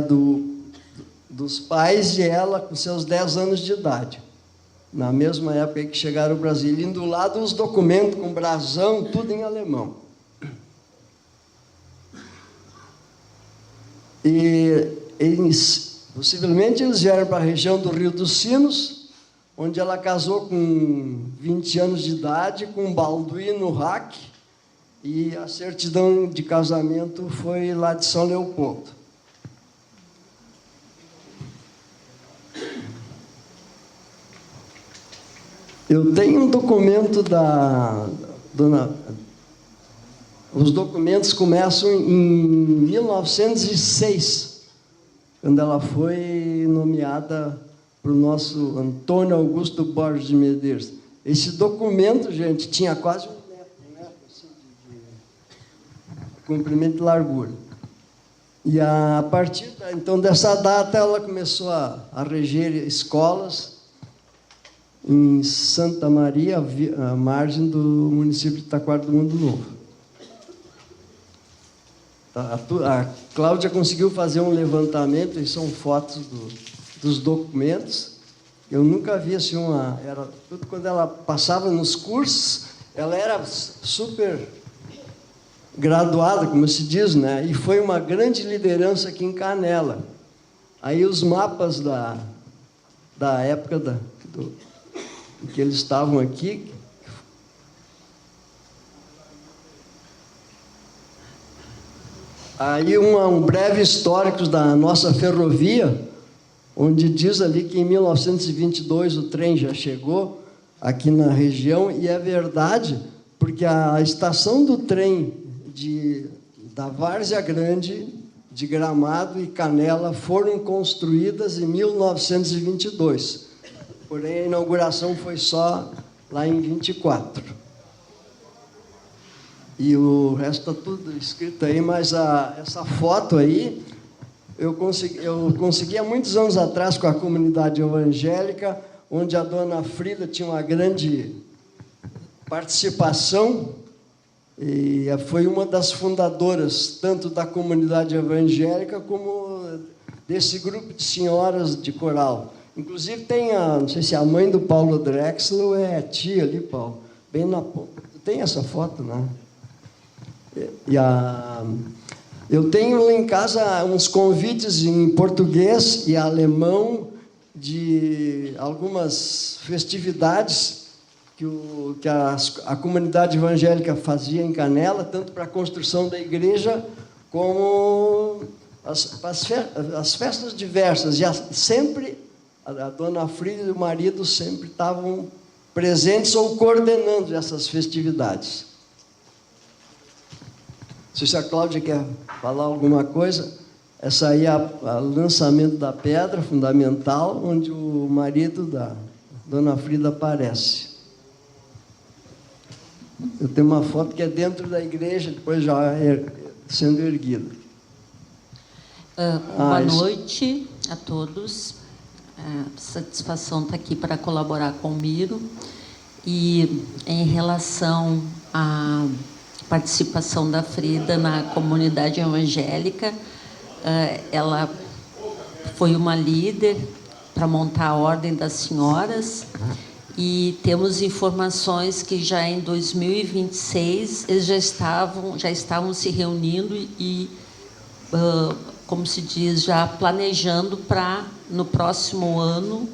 dos pais e ela com seus 10 anos de idade, na mesma época que chegaram ao Brasil. E do lado os documentos com brasão, tudo em alemão. Possivelmente eles vieram para a região do Rio dos Sinos, onde ela casou com 20 anos de idade, com um balduí no rack, e a certidão de casamento foi lá de São Leopoldo. Eu tenho um documento da dona... Os documentos começam em 1906, quando ela foi nomeada para o nosso Antônio Augusto Borges de Medeiros. Esse documento, gente, tinha quase 1 metro, assim, de comprimento e largura. E a partir, então, dessa data, ela começou a reger escolas em Santa Maria, à margem do município de Taquara do Mundo Novo. A Cláudia conseguiu fazer um levantamento, e são fotos dos documentos. Eu nunca vi assim era tudo quando ela passava nos cursos, ela era super graduada, como se diz, né? E foi uma grande liderança aqui em Canela. Aí os mapas da época em que eles estavam aqui. Aí um breve histórico da nossa ferrovia, onde diz ali que em 1922 o trem já chegou aqui na região, e é verdade, porque a estação do trem da Várzea Grande, de Gramado e Canela foram construídas em 1922, porém a inauguração foi só lá em 24. E o resto está tudo escrito aí, mas essa foto aí, eu consegui há muitos anos atrás com a comunidade evangélica, onde a dona Frida tinha uma grande participação, e foi uma das fundadoras, tanto da comunidade evangélica, como desse grupo de senhoras de coral. Inclusive tem não sei se é a mãe do Paulo Drexler ou é a tia ali, Paulo, bem na ponta. Tem essa foto, né? Eu tenho lá em casa uns convites em português e alemão de algumas festividades que a comunidade evangélica fazia em Canela, tanto para a construção da igreja como as festas diversas. E sempre a dona Frida e o marido sempre estavam presentes ou coordenando essas festividades. Se a Cláudia quer falar alguma coisa, essa aí é o lançamento da pedra fundamental, onde o marido da dona Frida aparece. Eu tenho uma foto que é dentro da igreja, depois já sendo erguida. Boa noite a todos. Satisfação estar aqui para colaborar com o Miro. E em relação à participação da Frida na comunidade evangélica, ela foi uma líder para montar a Ordem das Senhoras, e temos informações que já em 2026 eles já estavam se reunindo e, como se diz, já planejando para, no próximo ano,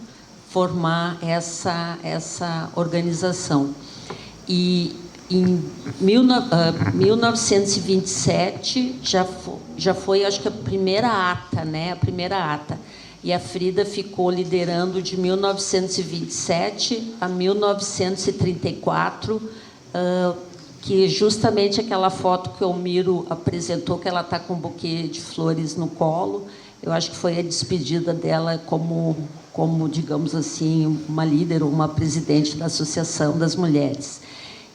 formar essa organização. E em 1927 já foi, acho que a primeira ata, né? A primeira ata. E a Frida ficou liderando de 1927 a 1934, que justamente aquela foto que o Miro apresentou, que ela está com um buquê de flores no colo, eu acho que foi a despedida dela como, digamos assim, uma líder ou uma presidente da Associação das Mulheres.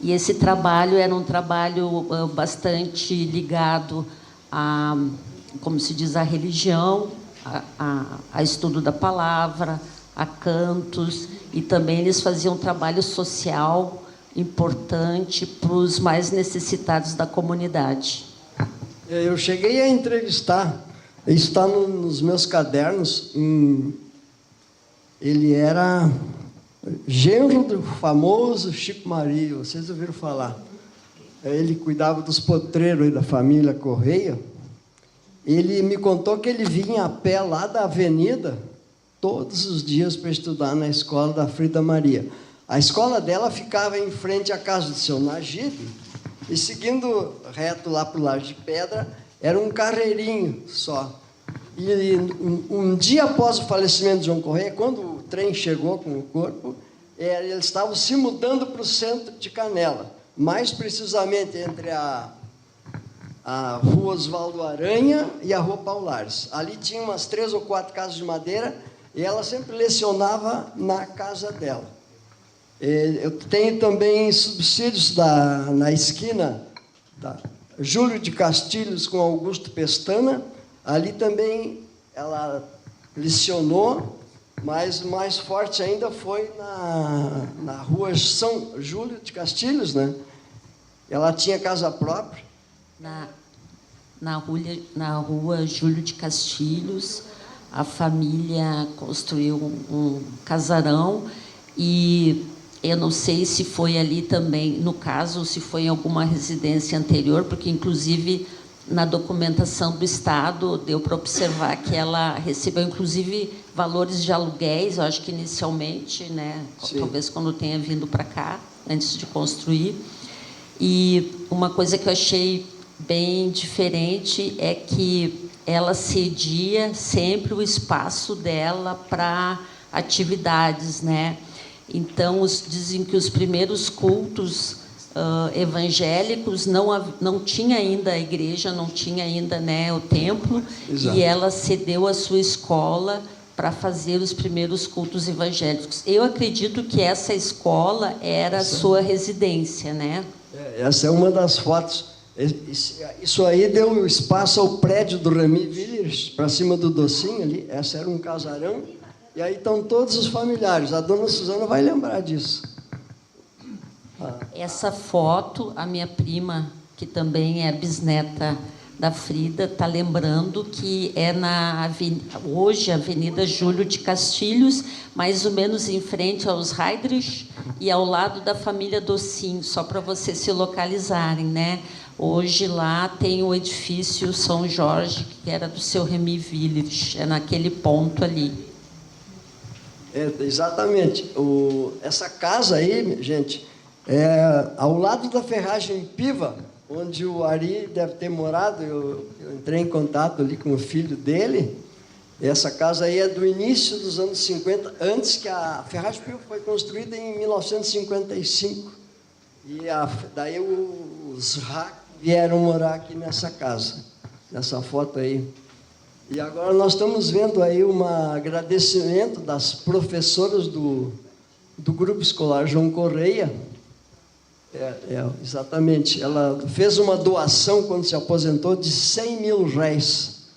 E esse trabalho era um trabalho bastante ligado a, como se diz, à religião, a estudo da palavra, a cantos, e também eles faziam um trabalho social importante para os mais necessitados da comunidade. Eu cheguei a entrevistar, está nos meus cadernos, ele era genro do famoso Chico Maria, vocês ouviram falar. Ele cuidava dos potreiros aí da família Correia. Ele me contou que ele vinha a pé lá da avenida todos os dias para estudar na escola da Frida Maria. A escola dela ficava em frente à casa do seu Najib, e seguindo reto lá para o Laje de Pedra, era um carreirinho só. E um dia após o falecimento de João Correia, quando o trem chegou com o corpo, eles estavam se mudando para o centro de Canela, mais precisamente entre a Rua Osvaldo Aranha e a Rua Paulares. Ali tinha umas 3 ou 4 casas de madeira e ela sempre lecionava na casa dela. Eu tenho também subsídios na esquina da Júlio de Castilhos com Augusto Pestana. Ali também ela lecionou, mas mais forte ainda foi na Rua São Júlio de Castilhos, né? Ela tinha casa própria. Na Rua Júlio de Castilhos, a família construiu um casarão e eu não sei se foi ali também, no caso, se foi em alguma residência anterior, porque, inclusive, na documentação do Estado, deu para observar que ela recebeu, inclusive, valores de aluguéis, eu acho que inicialmente, né? Talvez quando tenha vindo para cá, antes de construir. E uma coisa que eu achei bem diferente é que ela cedia sempre o espaço dela para atividades, né? Então, dizem que os primeiros cultos evangélicos não tinha ainda a igreja, não tinha ainda, né, o templo. Exato. E ela cedeu a sua escola para fazer os primeiros cultos evangélicos. Eu acredito que essa escola era a sua residência, né? Essa é uma das fotos. Isso aí deu espaço ao prédio do Remy Villers, para cima do Docinho ali. Essa era um casarão. E aí estão todos os familiares. A dona Suzana vai lembrar disso. Essa foto, a minha prima, que também é bisneta da Frida, está lembrando que é hoje a Avenida Júlio de Castilhos, mais ou menos em frente aos Heydrich e ao lado da família Docinho, só para vocês se localizarem, né? Hoje lá tem o edifício São Jorge, que era do seu Remy Villers, é naquele ponto ali. Exatamente. Essa casa aí, gente, é ao lado da ferragem Piva, onde o Ari deve ter morado. Eu entrei em contato ali com o filho dele. Essa casa aí é do início dos anos 50, antes que a ferragem Piva foi construída em 1955. E daí os Hack vieram morar aqui nessa casa, nessa foto aí. E agora nós estamos vendo aí um agradecimento das professoras do Grupo Escolar João Correia. Exatamente. Ela fez uma doação, quando se aposentou, de 100 mil réis.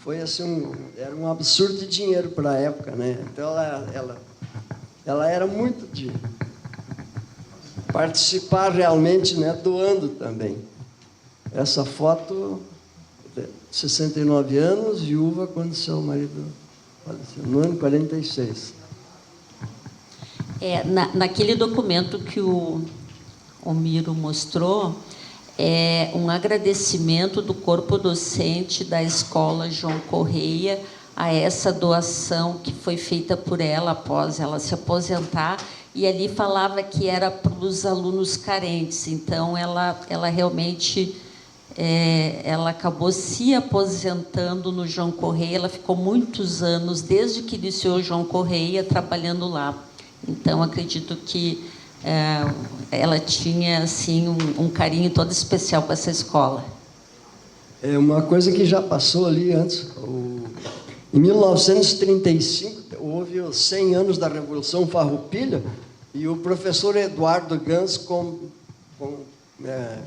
Foi assim, era um absurdo de dinheiro para a época, né? Então, ela era muito de participar realmente, né? Doando também. Essa foto... 69 anos, viúva quando seu marido faleceu, no ano 46. Naquele documento que o Miro mostrou, é um agradecimento do corpo docente da Escola João Correia a essa doação que foi feita por ela após ela se aposentar, e ali falava que era para os alunos carentes. Então, ela realmente... ela acabou se aposentando no João Correia. Ela ficou muitos anos, desde que iniciou o João Correia, trabalhando lá. Então, acredito que ela tinha assim, um carinho todo especial com essa escola. É uma coisa que já passou ali antes. Em 1935, houve os 100 anos da Revolução Farroupilha, e o professor Eduardo Gans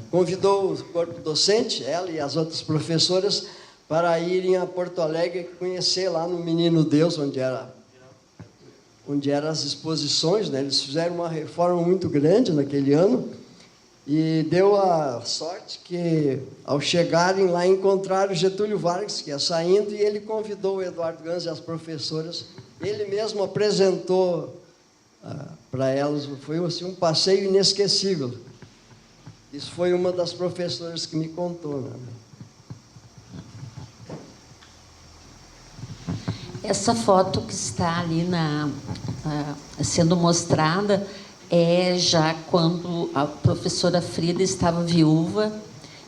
convidou o corpo docente, ela e as outras professoras, para irem a Porto Alegre conhecer lá no Menino Deus, onde eram as exposições, né? Eles fizeram uma reforma muito grande naquele ano, e deu a sorte que, ao chegarem lá, encontraram Getúlio Vargas, que ia saindo, e ele convidou o Eduardo Gans e as professoras. Ele mesmo apresentou para elas. Foi assim, um passeio inesquecível. Isso foi uma das professoras que me contou, né? Essa foto que está ali sendo mostrada é já quando a professora Frida estava viúva,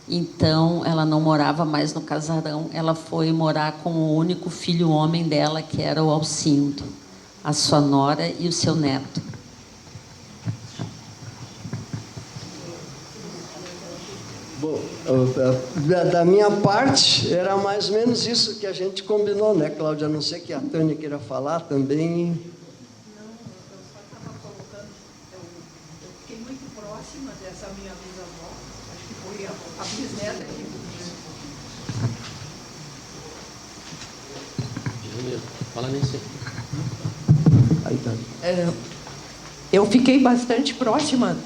então ela não morava mais no casarão, ela foi morar com o único filho homem dela, que era o Alcindo, a sua nora e o seu neto. Bom, da minha parte, era mais ou menos isso que a gente combinou, né, Cláudia? A não ser que a Tânia queira falar também. Eu só estava colocando, eu fiquei muito próxima dessa minha bisavó, acho que foi a bisneta que... Fala nisso. Aí tá. Eu fiquei bastante próxima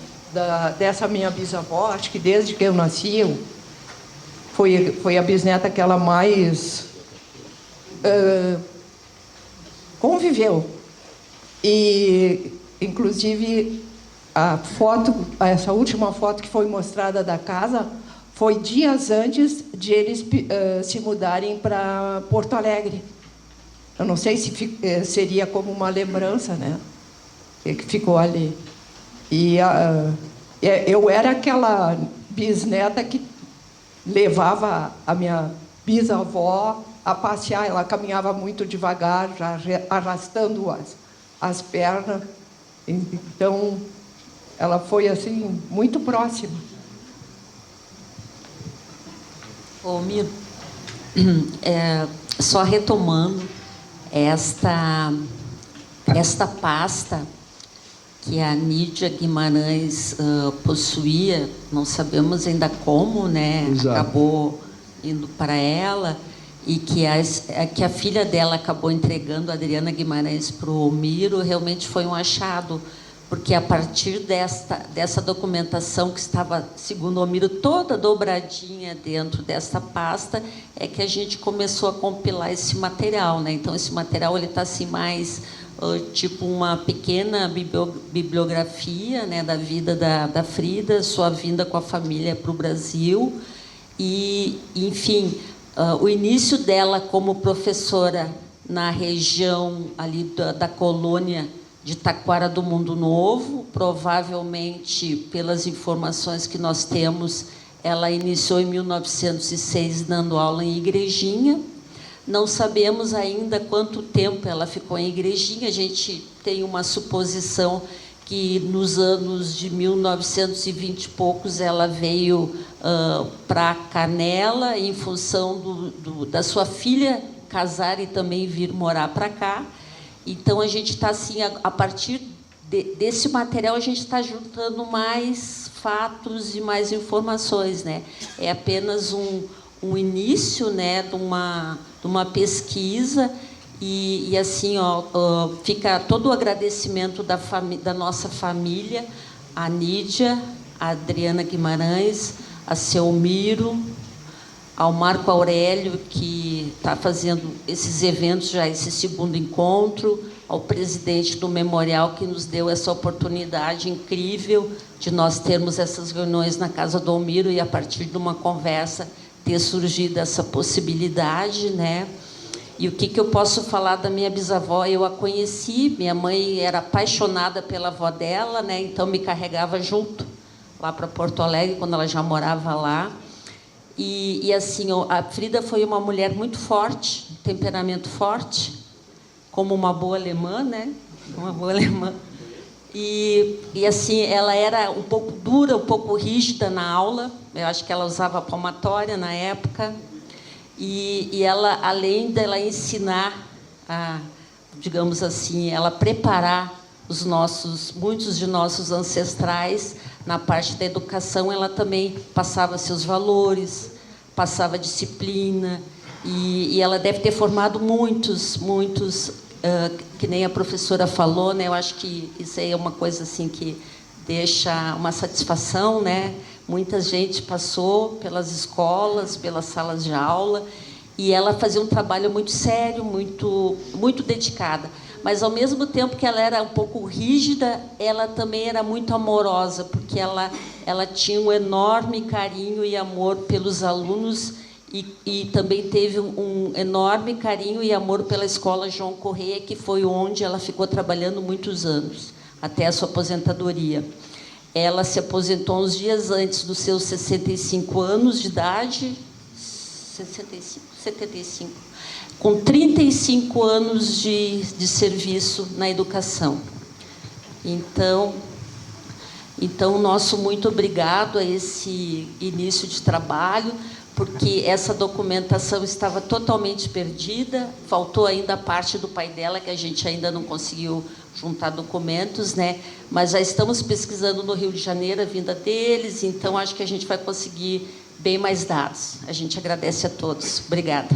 dessa minha bisavó, acho que desde que eu nasci, foi a bisneta que ela mais conviveu. E, inclusive, essa última foto que foi mostrada da casa, foi dias antes de eles se mudarem para Porto Alegre. Eu não sei se seria como uma lembrança, né? Que ficou ali. E eu era aquela bisneta que levava a minha bisavó a passear. Ela caminhava muito devagar, já arrastando as pernas. Então, ela foi, assim, muito próxima. Ô, Miro, só retomando esta pasta que a Nídia Guimarães possuía, não sabemos ainda como, né? Exato. Acabou indo para ela, e que a filha dela acabou entregando a Adriana Guimarães para o Miro, realmente foi um achado, porque a partir dessa documentação que estava, segundo o Miro, toda dobradinha dentro dessa pasta, é que a gente começou a compilar esse material, né? Então, esse material ele está assim mais tipo uma pequena bibliografia, né, da vida da Frida, sua vinda com a família para o Brasil e, enfim, o início dela como professora na região ali da colônia de Taquara do Mundo Novo. Provavelmente, pelas informações que nós temos, ela iniciou em 1906 dando aula em Igrejinha. Não sabemos ainda quanto tempo ela ficou em Igrejinha. A gente tem uma suposição que nos anos de 1920 e poucos ela veio para Canela em função da sua filha casar e também vir morar para cá. Então, a gente está assim, a partir desse material, a gente está juntando mais fatos e mais informações, né? É apenas um início, né, de uma pesquisa e assim, fica todo o agradecimento da nossa família, a Nídia, a Adriana Guimarães, a seu Miro, ao Marco Aurélio, que está fazendo esses eventos, já esse segundo encontro, ao presidente do Memorial, que nos deu essa oportunidade incrível de nós termos essas reuniões na casa do Almiro e, a partir de uma conversa, ter surgido essa possibilidade, né? E o que eu posso falar da minha bisavó? Eu a conheci, minha mãe era apaixonada pela avó dela, né? Então me carregava junto lá para Porto Alegre, quando ela já morava lá. E assim, a Frida foi uma mulher muito forte, temperamento forte, como uma boa alemã, né? Uma boa alemã. E assim, ela era um pouco dura, um pouco rígida na aula. Eu acho que ela usava palmatória na época. E ela, além dela ensinar, digamos assim, ela preparar muitos de nossos ancestrais na parte da educação, ela também passava seus valores, passava disciplina, e ela deve ter formado muitos, que nem a professora falou, né? Eu acho que isso aí é uma coisa assim que deixa uma satisfação, né? Muita gente passou pelas escolas, pelas salas de aula, e ela fazia um trabalho muito sério, muito dedicada. Mas, ao mesmo tempo que ela era um pouco rígida, ela também era muito amorosa, porque ela tinha um enorme carinho e amor pelos alunos e também teve um enorme carinho e amor pela Escola João Correia, que foi onde ela ficou trabalhando muitos anos. até a sua aposentadoria. Ela se aposentou uns dias antes dos seus 65 anos de idade, 75, com 35 anos de serviço na educação. Então, nosso muito obrigado a esse início de trabalho, porque essa documentação estava totalmente perdida, faltou ainda a parte do pai dela, que a gente ainda não conseguiu juntar documentos, né? Mas já estamos pesquisando no Rio de Janeiro a vinda deles, então acho que a gente vai conseguir bem mais dados. A gente agradece a todos. Obrigada.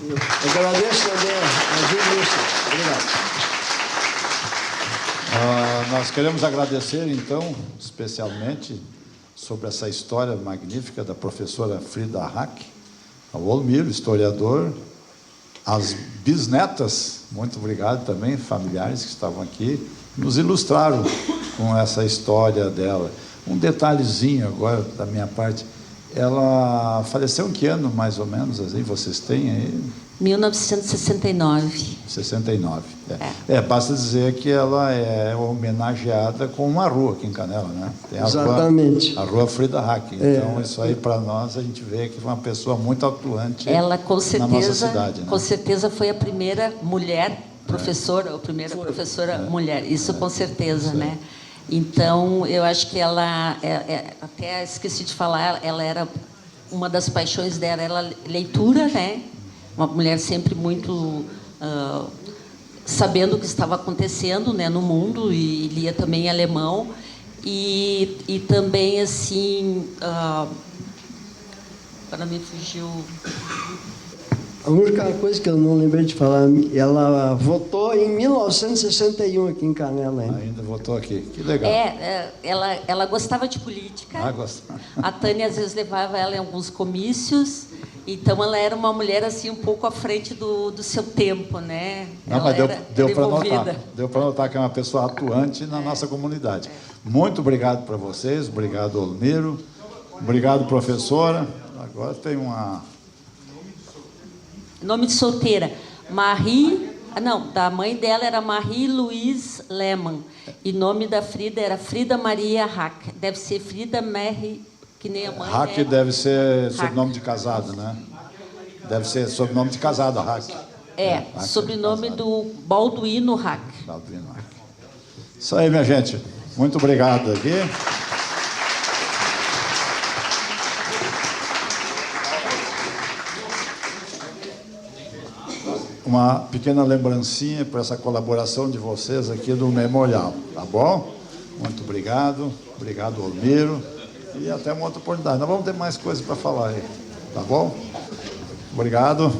Eu agradeço também a Juliana. Obrigado. Nós queremos agradecer, então, especialmente sobre essa história magnífica da professora Frida Hack, ao Olmiro, historiador, as bisnetas, muito obrigado também, familiares que estavam aqui, nos ilustraram com essa história dela. Um detalhezinho agora da minha parte, ela faleceu em que ano, mais ou menos, assim, vocês têm aí? 1969. 69. Basta dizer que ela é homenageada com uma rua aqui em Canela, né? Tem Exatamente. A rua Frida Hack. Então, isso aí, para nós, a gente vê que foi uma pessoa muito atuante ela, com certeza, na nossa cidade. Né? Com certeza foi a primeira mulher professora, a primeira professora mulher. Isso com certeza, né? Então, eu acho que ela, até esqueci de falar, ela era, uma das paixões dela era leitura, né? Uma mulher sempre muito sabendo o que estava acontecendo, né, no mundo, e lia também alemão, e também, assim, para mim fugiu... A única coisa que eu não lembrei de falar, ela votou em 1961 aqui em Canela. Ainda votou aqui, que legal. Ela gostava de política. Gostava. A Tânia, às vezes, levava ela em alguns comícios. Então, ela era uma mulher, assim, um pouco à frente do seu tempo, né? Não, mas deu para notar. Deu para notar que é uma pessoa atuante na nossa comunidade. Muito obrigado para vocês, obrigado, Olmiro. Obrigado, professora. Agora tem uma... Nome de solteira, Marie... Não, da mãe dela era Marie-Louise Lehmann. E nome da Frida era Frida Maria Hack. Deve ser Frida Mary, que nem a mãe. Hack deve ser sobrenome de casado, né? Deve ser sobrenome de casado, Hack. Sobrenome do Balduino Hack. Balduino Hack. Isso aí, minha gente. Muito obrigado aqui. Uma pequena lembrancinha para essa colaboração de vocês aqui do Memorial, tá bom? Muito obrigado. Obrigado, Olmiro. E até uma outra oportunidade. Nós vamos ter mais coisas para falar aí, tá bom? Obrigado.